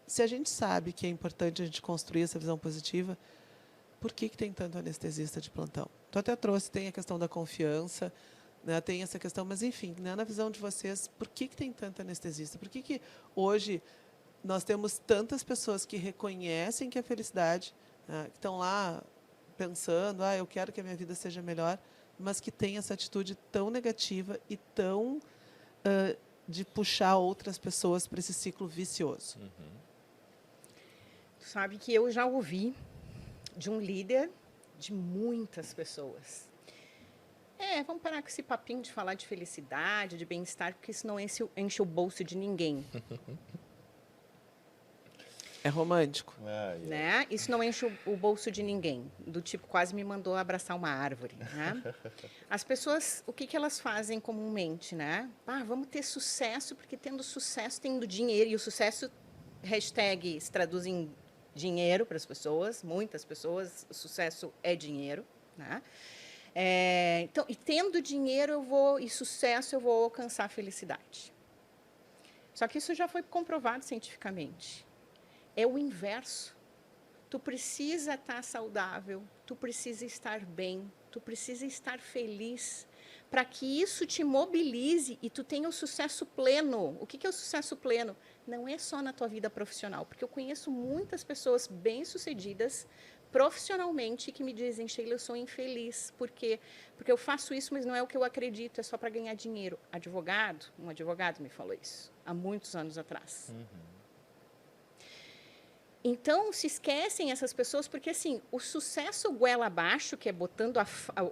se a gente sabe que é importante a gente construir essa visão positiva, por que tem tanto anestesista de plantão? Tu até trouxe, tem a questão da confiança, né, tem essa questão, mas, enfim, né, na visão de vocês, por que tem tanto anestesista? Por que hoje nós temos tantas pessoas que reconhecem que a felicidade, né, que estão lá pensando, eu quero que a minha vida seja melhor, mas que tem essa atitude tão negativa e tão de puxar outras pessoas para esse ciclo vicioso? Tu sabe que eu já ouvi de um líder de muitas pessoas. Vamos parar com esse papinho de falar de felicidade, de bem-estar, porque isso não enche o bolso de ninguém. É romântico. Né? Isso não enche o bolso de ninguém. Do tipo, quase me mandou abraçar uma árvore. Né? As pessoas, o que elas fazem comumente? Né? Vamos ter sucesso, porque tendo sucesso, tendo dinheiro. E o sucesso, hashtag, se traduz em dinheiro para as pessoas. Muitas pessoas, o sucesso é dinheiro. Né? Então, e tendo dinheiro e sucesso, eu vou alcançar a felicidade. Só que isso já foi comprovado cientificamente. É o inverso. Tu precisa estar saudável, tu precisa estar bem, tu precisa estar feliz, para que isso te mobilize e tu tenha o sucesso pleno. O que é o sucesso pleno? Não é só na tua vida profissional, porque eu conheço muitas pessoas bem-sucedidas profissionalmente que me dizem, Sheila, eu sou infeliz. Por quê? Porque eu faço isso, mas não é o que eu acredito, é só para ganhar dinheiro. Um advogado me falou isso, há muitos anos atrás. Então, se esquecem essas pessoas, porque assim, o sucesso goela abaixo, que é botando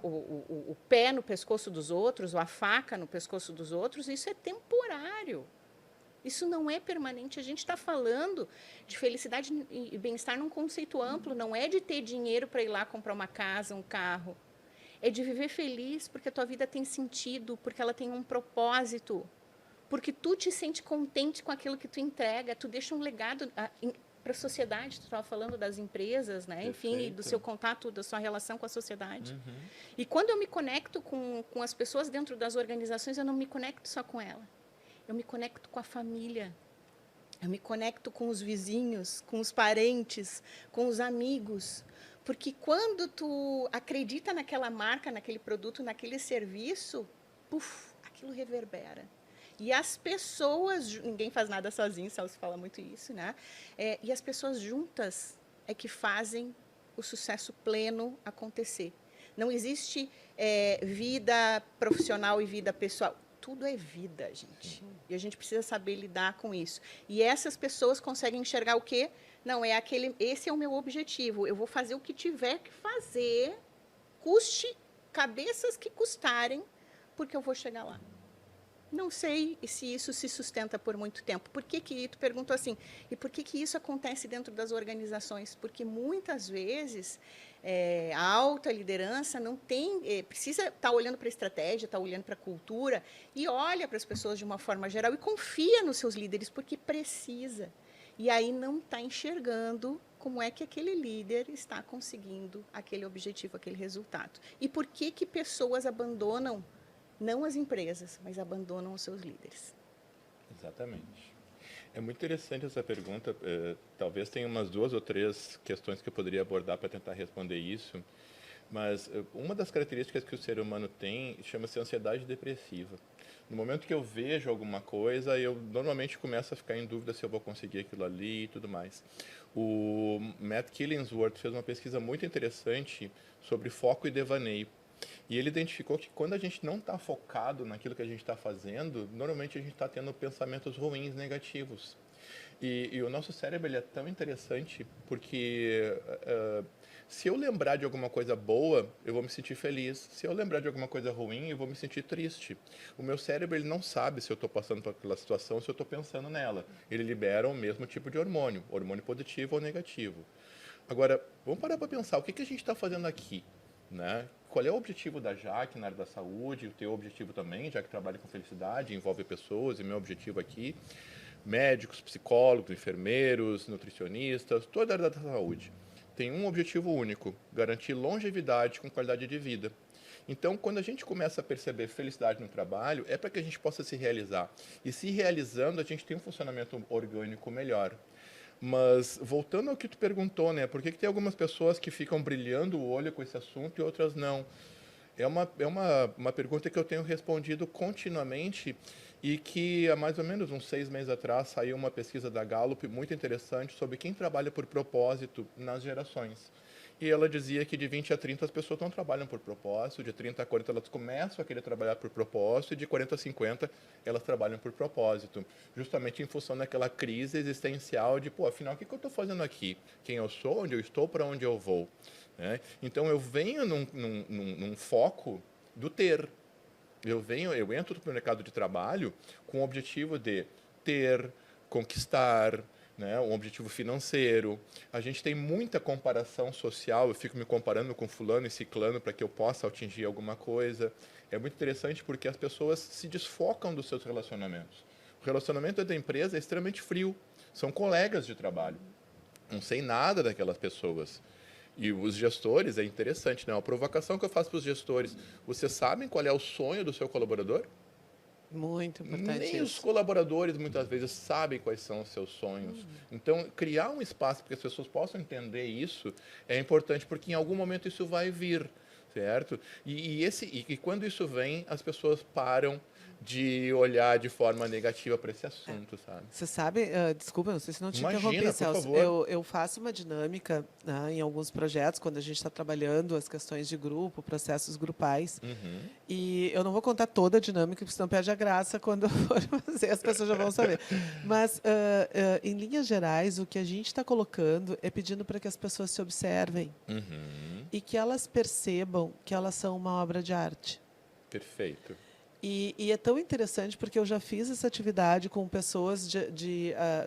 o pé no pescoço dos outros, ou a faca no pescoço dos outros, isso é temporário. Isso não é permanente. A gente está falando de felicidade e bem-estar num conceito amplo, não é de ter dinheiro para ir lá comprar uma casa, um carro. É de viver feliz porque a tua vida tem sentido, porque ela tem um propósito, porque tu te sente contente com aquilo que tu entrega, tu deixa um legado para a sociedade. Tu estava falando das empresas, né? Enfim, do seu contato, da sua relação com a sociedade. E quando eu me conecto com as pessoas dentro das organizações, eu não me conecto só com ela. Eu me conecto com a família. Eu me conecto com os vizinhos, com os parentes, com os amigos. Porque quando tu acredita naquela marca, naquele produto, naquele serviço, puf, aquilo reverbera. E as pessoas, ninguém faz nada sozinho, Celso fala muito isso, né? E as pessoas juntas é que fazem o sucesso pleno acontecer. Não existe vida profissional e vida pessoal. Tudo é vida, gente. E a gente precisa saber lidar com isso. E essas pessoas conseguem enxergar o quê? Não, esse é o meu objetivo. Eu vou fazer o que tiver que fazer, custe cabeças que custarem, porque eu vou chegar lá. Não sei se isso se sustenta por muito tempo. Por que tu perguntou assim? E por que isso acontece dentro das organizações? Porque muitas vezes a alta liderança não tem, precisa estar olhando para a estratégia, estar olhando para a cultura e olha para as pessoas de uma forma geral e confia nos seus líderes porque precisa. E aí não está enxergando como é que aquele líder está conseguindo aquele objetivo, aquele resultado. E por que pessoas abandonam não as empresas, mas abandonam os seus líderes? Exatamente. É muito interessante essa pergunta. Talvez tenha umas 2 ou 3 questões que eu poderia abordar para tentar responder isso. Mas uma das características que o ser humano tem chama-se ansiedade depressiva. No momento que eu vejo alguma coisa, eu normalmente começo a ficar em dúvida se eu vou conseguir aquilo ali e tudo mais. O Matt Killingsworth fez uma pesquisa muito interessante sobre foco e devaneio. E ele identificou que quando a gente não está focado naquilo que a gente está fazendo, normalmente a gente está tendo pensamentos ruins, negativos. E o nosso cérebro ele é tão interessante porque se eu lembrar de alguma coisa boa, eu vou me sentir feliz. Se eu lembrar de alguma coisa ruim, eu vou me sentir triste. O meu cérebro ele não sabe se eu estou passando por aquela situação, se eu estou pensando nela. Ele libera o mesmo tipo de hormônio positivo ou negativo. Agora, vamos parar para pensar, o que a gente está fazendo aqui? Né? Qual é o objetivo da Jaque na área da saúde? O teu objetivo também, já que trabalha com felicidade, envolve pessoas, e meu objetivo aqui, médicos, psicólogos, enfermeiros, nutricionistas, toda a área da saúde. Tem um objetivo único, garantir longevidade com qualidade de vida. Então, quando a gente começa a perceber felicidade no trabalho, é para que a gente possa se realizar. E se realizando, a gente tem um funcionamento orgânico melhor. Mas, voltando ao que tu perguntou, né? Por que tem algumas pessoas que ficam brilhando o olho com esse assunto e outras não? É uma pergunta que eu tenho respondido continuamente e que há mais ou menos uns 6 meses atrás saiu uma pesquisa da Gallup muito interessante sobre quem trabalha por propósito nas gerações. E ela dizia que de 20 a 30 as pessoas não trabalham por propósito, de 30 a 40 elas começam a querer trabalhar por propósito e de 40 a 50 elas trabalham por propósito. Justamente em função daquela crise existencial de, pô, afinal, o que eu estou fazendo aqui? Quem eu sou, onde eu estou, para onde eu vou? Né? Então eu venho num foco do ter. Eu entro no mercado de trabalho com o objetivo de ter, conquistar, né, um objetivo financeiro. A gente tem muita comparação social, eu fico me comparando com fulano e ciclano para que eu possa atingir alguma coisa. É muito interessante porque as pessoas se desfocam dos seus relacionamentos. O relacionamento da empresa é extremamente frio, são colegas de trabalho. Não sei nada daquelas pessoas. E os gestores, é interessante, né? Uma provocação que eu faço para os gestores. Vocês sabem qual é o sonho do seu colaborador? Muito importante Nem os isso. colaboradores, muitas vezes, sabem quais são os seus sonhos. Então, criar um espaço para que as pessoas possam entender isso é importante, porque em algum momento isso vai vir, certo? E quando isso vem, as pessoas param, de olhar de forma negativa para esse assunto, sabe? Você sabe, desculpa, não sei se não te Imagina, interrompi, por Celso. favor. Eu faço uma dinâmica, né, em alguns projetos, quando a gente está trabalhando as questões de grupo, processos grupais. Uhum. E eu não vou contar toda a dinâmica, porque senão perde a graça quando eu for fazer, as pessoas já vão saber. Mas, em linhas gerais, o que a gente está colocando é pedindo para que as pessoas se observem Uhum. e que elas percebam que elas são uma obra de arte. Perfeito. E é tão interessante porque eu já fiz essa atividade com pessoas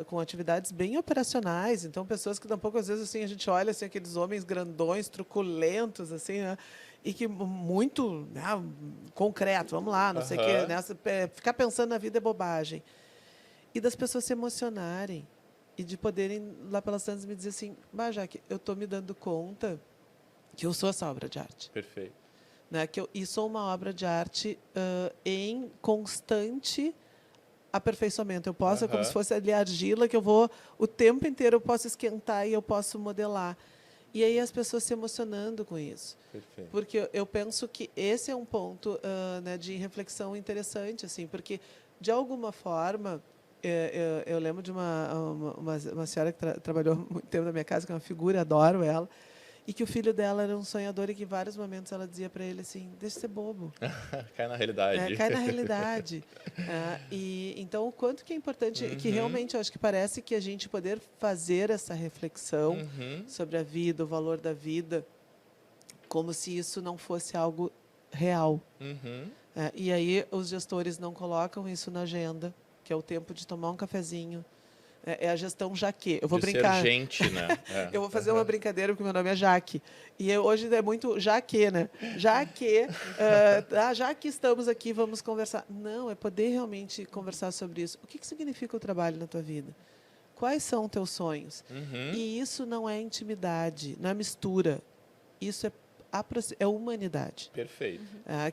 com atividades bem operacionais. Então, pessoas que tampouco, às vezes, assim, a gente olha assim, aqueles homens grandões, truculentos, assim, né? E que muito, né, concreto, vamos lá, não sei o quê. Aham. Né? Ficar pensando na vida é bobagem. E das pessoas se emocionarem e de poderem, lá pelas tantas, me dizer assim, bah, Jaque, eu estou me dando conta que eu sou essa obra de arte. Perfeito. Né, e sou uma obra de arte em constante aperfeiçoamento. Eu posso, é como se Aham. fosse ali a argila, que eu vou, o tempo inteiro eu posso esquentar e eu posso modelar. E aí as pessoas se emocionando com isso. Perfeito. Porque eu penso que esse é um ponto né, de reflexão interessante, assim, porque, de alguma forma, eu lembro de uma senhora que trabalhou muito tempo na minha casa, que é uma figura, adoro ela, e que o filho dela era um sonhador e que em vários momentos ela dizia para ele assim, deixa de ser bobo, Cai na realidade. cai na realidade. E então o quanto que é importante, que Uhum. realmente eu acho que parece que a gente poder fazer essa reflexão Uhum. sobre a vida, o valor da vida, como se isso não fosse algo real. Uhum. E aí os gestores não colocam isso na agenda, que é o tempo de tomar um cafezinho. É a gestão Jaque. Eu vou De ser brincar. gente, né? É. Eu vou fazer uma Aham. brincadeira, porque meu nome é Jaque. E hoje é muito Jaque, né? Jaque, já que estamos aqui, vamos conversar. Não, é poder realmente conversar sobre isso. O que significa o trabalho na tua vida? Quais são os teus sonhos? Uhum. E isso não é intimidade, não é mistura. Isso é humanidade. Perfeito.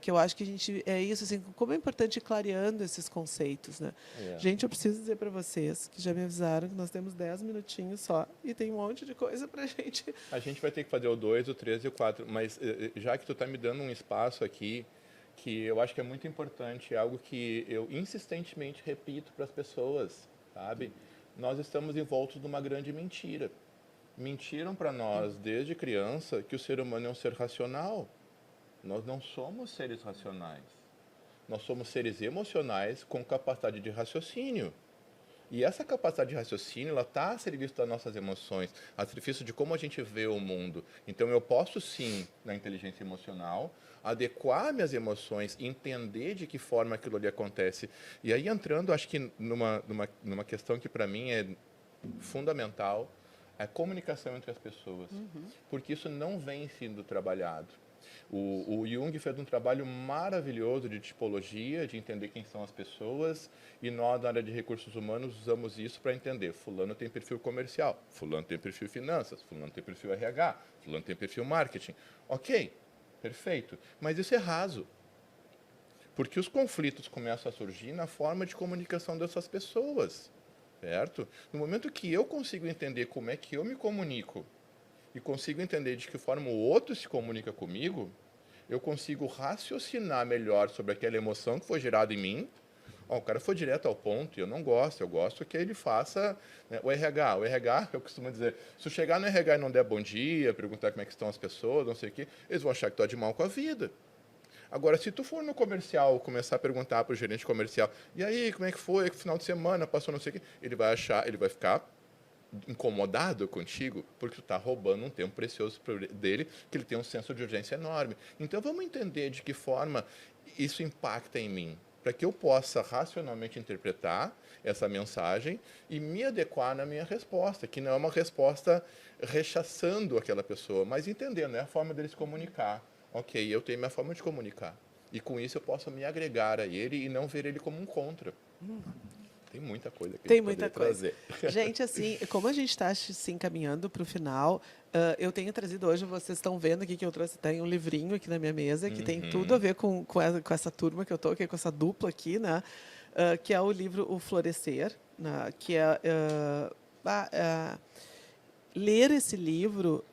Que eu acho que a gente é isso, assim, como é importante ir clareando esses conceitos, né? É. Gente, eu preciso dizer para vocês que já me avisaram que nós temos 10 minutinhos só e tem um monte de coisa para a gente. A gente vai ter que fazer o 2, o 3 e o 4, mas já que tu está me dando um espaço aqui, que eu acho que é muito importante, é algo que eu insistentemente repito para as pessoas, sabe? Nós estamos envoltos de uma grande mentira. Mentiram para nós desde criança que o ser humano é um ser racional. Nós não somos seres racionais. Nós somos seres emocionais com capacidade de raciocínio. E essa capacidade de raciocínio, ela está a serviço das nossas emoções, a serviço de como a gente vê o mundo. Então, eu posso sim, na inteligência emocional, adequar minhas emoções, entender de que forma aquilo ali acontece. E aí, entrando, acho que numa questão que para mim é fundamental, é a comunicação entre as pessoas. Porque isso não vem sendo trabalhado. O Jung fez um trabalho maravilhoso de tipologia, de entender quem são as pessoas, e nós, na área de recursos humanos, usamos isso para entender. Fulano tem perfil comercial, fulano tem perfil finanças, fulano tem perfil RH, fulano tem perfil marketing. Ok, perfeito. Mas isso é raso. Porque os conflitos começam a surgir na forma de comunicação dessas pessoas. Certo? No momento que eu consigo entender como é que eu me comunico e consigo entender de que forma o outro se comunica comigo, eu consigo raciocinar melhor sobre aquela emoção que foi gerada em mim. O cara foi direto ao ponto e eu não gosto. Eu gosto que ele faça, né, o RH. O RH, eu costumo dizer, se eu chegar no RH e não der bom dia, perguntar como é que estão as pessoas, não sei o quê, eles vão achar que estou de mal com a vida. Agora, se tu for no comercial, começar a perguntar para o gerente comercial, e aí, como é que foi, que final de semana, passou não sei o quê, ele vai ficar incomodado contigo, porque tu está roubando um tempo precioso dele, que ele tem um senso de urgência enorme. Então, vamos entender de que forma isso impacta em mim, para que eu possa racionalmente interpretar essa mensagem e me adequar na minha resposta, que não é uma resposta rechaçando aquela pessoa, mas entendendo, é a forma dele se comunicar. Ok, eu tenho minha forma de comunicar. E com isso eu posso me agregar a ele e não ver ele como um contra. Tem muita coisa que a Tem gente muita poderia coisa. trazer. Gente, assim, como a gente está se encaminhando para o final, eu tenho trazido hoje, vocês estão vendo aqui que eu trouxe, tem um livrinho aqui na minha mesa, que tem tudo a ver com essa turma que eu estou, que é com essa dupla aqui, né? Que é o livro O Florescer, né? Que é... ler esse livro,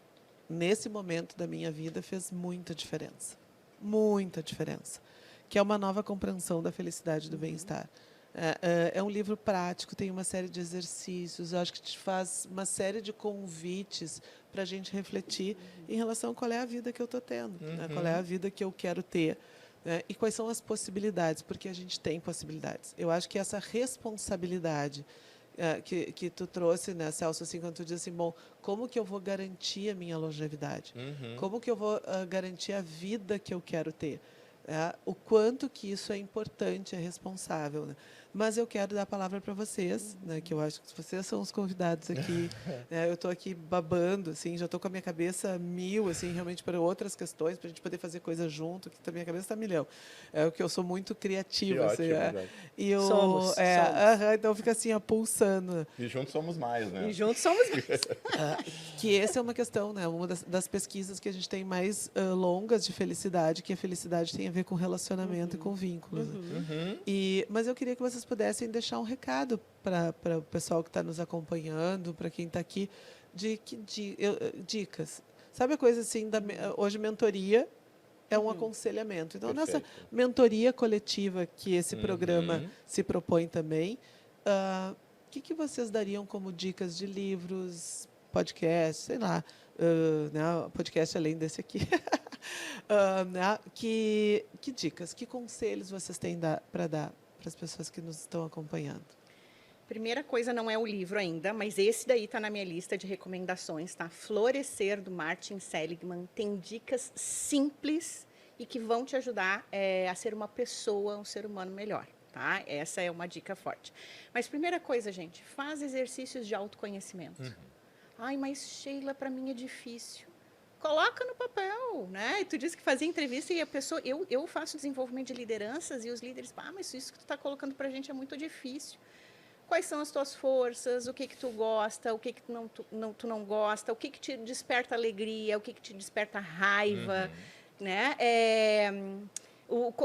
nesse momento da minha vida, fez muita diferença. Muita diferença. que é uma nova compreensão da felicidade e do bem-estar. É um livro prático, tem uma série de exercícios, eu acho que te faz uma série de convites para a gente refletir em relação a qual é a vida que eu estou tendo, né? Qual é a vida que eu quero ter, né? E quais são as possibilidades, porque a gente tem possibilidades. Eu acho que essa responsabilidade que tu trouxe, né, Celso, assim, quando tu diz assim, bom, como que eu vou garantir a minha longevidade? Como que eu vou garantir a vida que eu quero ter? O quanto que isso é importante, é responsável, né? Mas eu quero dar a palavra para vocês, né, que eu acho que vocês são os convidados aqui. Né? Eu estou aqui babando, assim, já estou com a minha cabeça mil, assim, realmente para outras questões, para a gente poder fazer coisa junto, que a minha cabeça está milhão. É o que eu sou muito criativa, Que assim, ótimo, e eu, Somos. então fica assim, pulsando. E juntos somos mais, né? E juntos somos mais. Que essa é uma questão, né? Uma das pesquisas que a gente tem mais longas de felicidade, que a felicidade tem a ver com relacionamento e com vínculos. Né? Mas eu queria que vocês pudessem deixar um recado para o pessoal que está nos acompanhando, para quem está aqui, de dicas. Sabe a coisa assim, hoje mentoria é um aconselhamento. Então, Perfeito. nessa mentoria coletiva que esse programa se propõe também, o que vocês dariam como dicas de livros, podcast, sei lá, né, podcast além desse aqui. Né, que dicas, que conselhos vocês têm para dar para as pessoas que nos estão acompanhando? Primeira coisa, não é o livro ainda, mas esse daí está na minha lista de recomendações, tá? Florescer, do Martin Seligman. Tem dicas simples e que vão te ajudar a ser uma pessoa, um ser humano melhor, tá? Essa é uma dica forte. Mas primeira coisa, gente, faz exercícios de autoconhecimento. Ai, mas Sheila, para mim é difícil. Coloca no papel, né? E tu disse que fazia entrevista e a pessoa... Eu faço desenvolvimento de lideranças e os líderes... mas isso que tu está colocando para a gente é muito difícil. Quais são as tuas forças? O que tu gosta? O que tu não gosta? O que te desperta alegria? O que te desperta raiva? Né?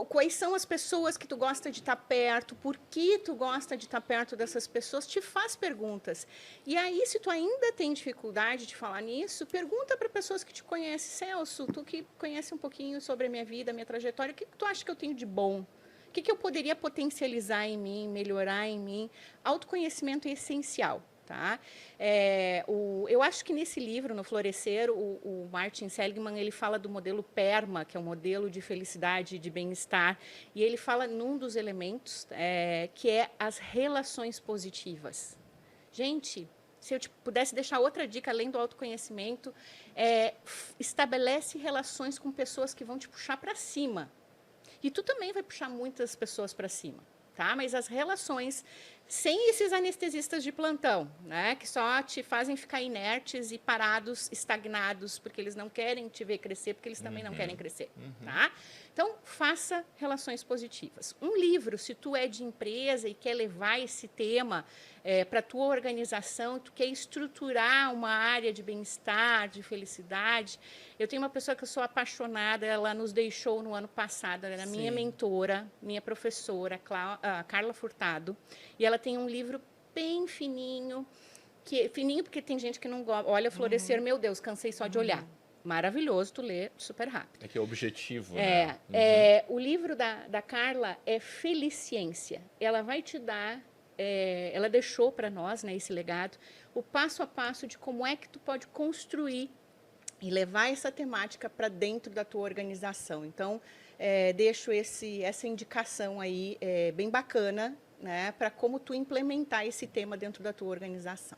Quais são as pessoas que tu gosta de estar perto? Por que tu gosta de estar perto dessas pessoas? Te faz perguntas. E aí, se tu ainda tem dificuldade de falar nisso, pergunta para pessoas que te conhecem. Celso, tu que conhece um pouquinho sobre a minha vida, a minha trajetória, o que tu acha que eu tenho de bom? O que eu poderia potencializar em mim, melhorar em mim? Autoconhecimento é essencial. Tá? Eu acho que nesse livro, no Florescer, o Martin Seligman ele fala do modelo PERMA, que é um modelo de felicidade e de bem-estar, e ele fala num dos elementos que é as relações positivas. Gente, se eu pudesse deixar outra dica além do autoconhecimento, estabelece relações com pessoas que vão te puxar para cima. E tu também vai puxar muitas pessoas para cima, tá? Mas as relações, sem esses anestesistas de plantão, né? Que só te fazem ficar inertes e parados, estagnados, porque eles não querem te ver crescer, porque eles também não querem crescer, tá? Então, faça relações positivas. Um livro, se tu é de empresa e quer levar esse tema para a tua organização, tu quer estruturar uma área de bem-estar, de felicidade. Eu tenho uma pessoa que eu sou apaixonada, ela nos deixou no ano passado, ela era minha mentora, minha professora, Carla Furtado, e ela tem um livro bem fininho, fininho porque tem gente que não gosta. Olha, Florescer, meu Deus, cansei só de olhar. Maravilhoso, tu lê super rápido. É que é objetivo, né? né? O livro da Carla é Feliciência. Ela vai te dar, ela deixou para nós, né, esse legado, o passo a passo de como é que tu pode construir e levar essa temática para dentro da tua organização. Então, deixo essa indicação aí bem bacana, né, para como tu implementar esse tema dentro da tua organização.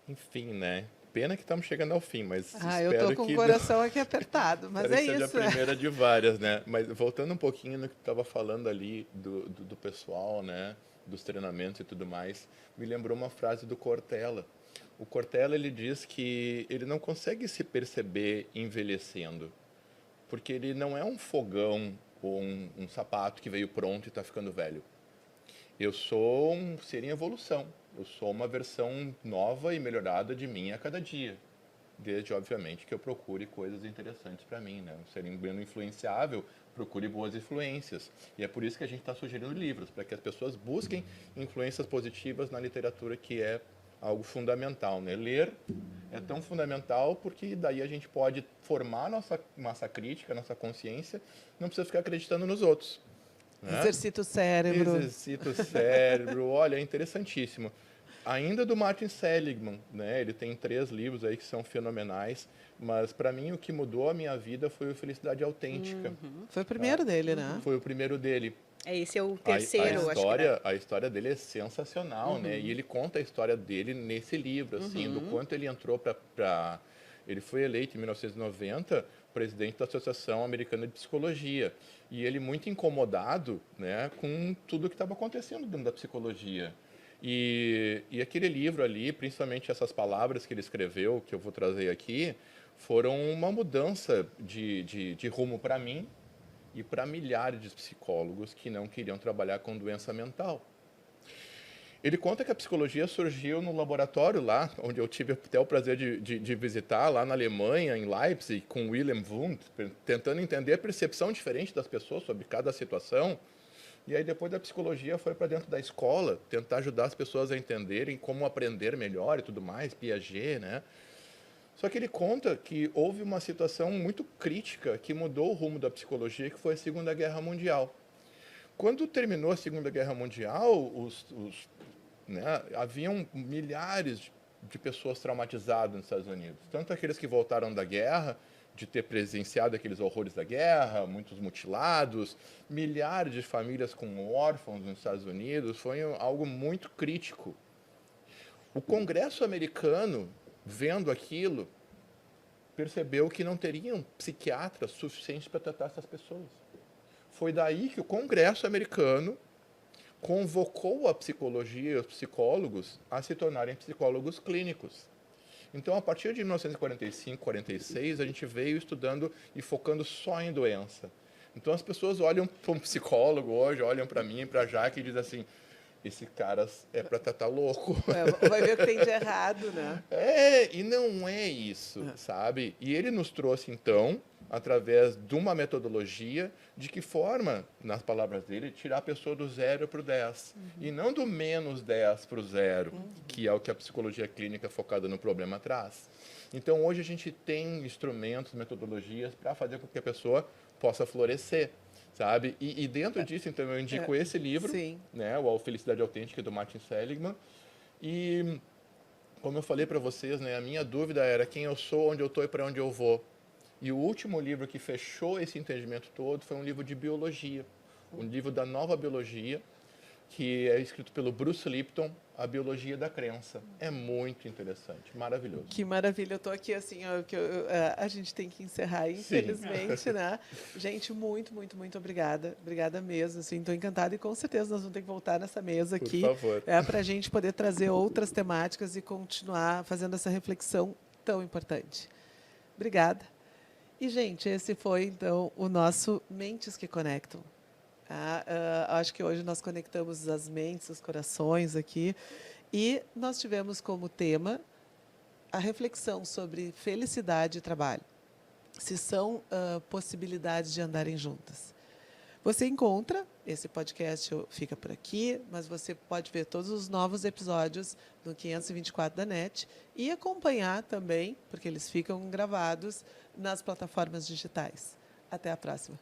Enfim, né? Pena que estamos chegando ao fim, mas eu espero tô com que o coração aqui apertado, mas é seja isso. a primeira de várias, né? Mas voltando um pouquinho no que tu estava falando ali do pessoal, né? Dos treinamentos e tudo mais, me lembrou uma frase do Cortella. O Cortella, ele diz que ele não consegue se perceber envelhecendo, porque ele não é um fogão ou um sapato que veio pronto e está ficando velho. Eu sou um ser em evolução. Eu sou uma versão nova e melhorada de mim a cada dia. Desde, obviamente, que eu procure coisas interessantes para mim, né? Um ser influenciável, procure boas influências. E é por isso que a gente está sugerindo livros, para que as pessoas busquem influências positivas na literatura, que é algo fundamental, né? Ler é tão fundamental porque daí a gente pode formar nossa massa crítica, nossa consciência, não precisa ficar acreditando nos outros. Né? Exercita o cérebro. Exercita o cérebro. Olha, é interessantíssimo. Ainda do Martin Seligman, né? Ele tem 3 livros aí que são fenomenais, mas para mim o que mudou a minha vida foi o Felicidade Autêntica. Foi o primeiro dele, né? Foi o primeiro dele. Esse é o terceiro, acho que é. A história dele é sensacional, né? E ele conta a história dele nesse livro, assim, do quanto ele entrou para... Ele foi eleito em 1990 presidente da Associação Americana de Psicologia. E ele muito incomodado, né, com tudo que estava acontecendo dentro da psicologia. E aquele livro ali, principalmente essas palavras que ele escreveu, que eu vou trazer aqui, foram uma mudança de rumo para mim e para milhares de psicólogos que não queriam trabalhar com doença mental. Ele conta que a psicologia surgiu no laboratório lá, onde eu tive até o prazer de visitar, lá na Alemanha, em Leipzig, com Wilhelm Wundt, tentando entender a percepção diferente das pessoas sobre cada situação. E aí depois da psicologia foi para dentro da escola, tentar ajudar as pessoas a entenderem como aprender melhor e tudo mais, Piaget, né? Só que ele conta que houve uma situação muito crítica que mudou o rumo da psicologia, que foi a Segunda Guerra Mundial. Quando terminou a Segunda Guerra Mundial, né, haviam milhares de pessoas traumatizadas nos Estados Unidos. Tanto aqueles que voltaram da guerra, de ter presenciado aqueles horrores da guerra, muitos mutilados, milhares de famílias com órfãos nos Estados Unidos, foi algo muito crítico. O Congresso americano, vendo aquilo, percebeu que não teriam psiquiatras suficientes para tratar essas pessoas. Foi daí que o Congresso americano convocou a psicologia e os psicólogos a se tornarem psicólogos clínicos. Então, a partir de 1945, 46, a gente veio estudando e focando só em doença. Então, as pessoas olham para um psicólogo hoje, olham para mim, para a Jaque e dizem assim, esse cara é para tratar louco. Vai ver o que tem de errado, né? E não é isso, sabe? E ele nos trouxe, então, através de uma metodologia, de que forma, nas palavras dele, tirar a pessoa do 0 para o 10. E não do menos 10 para o 0, que é o que a psicologia clínica focada no problema traz. Então, hoje a gente tem instrumentos, metodologias para fazer com que a pessoa possa florescer, sabe? E dentro disso, então, eu indico esse livro, né, o A Felicidade Autêntica, do Martin Seligman. E, como eu falei para vocês, né, a minha dúvida era quem eu sou, onde eu estou e para onde eu vou. E o último livro que fechou esse entendimento todo foi um livro de biologia, um livro da nova biologia, que é escrito pelo Bruce Lipton, A Biologia da Crença. É muito interessante, maravilhoso. Que maravilha, eu estou aqui assim, ó, a gente tem que encerrar, infelizmente, né? Gente, muito, muito, muito obrigada. Obrigada mesmo, assim, estou encantada e com certeza nós vamos ter que voltar nessa mesa aqui. Por favor. Para a gente poder trazer outras temáticas e continuar fazendo essa reflexão tão importante. Obrigada. E, gente, esse foi, então, o nosso Mentes que Conectam. Acho que hoje nós conectamos as mentes, os corações aqui. E nós tivemos como tema a reflexão sobre felicidade e trabalho. Se são possibilidades de andarem juntas. Você encontra, esse podcast fica por aqui, mas você pode ver todos os novos episódios no 524 da NET e acompanhar também, porque eles ficam gravados nas plataformas digitais. Até a próxima.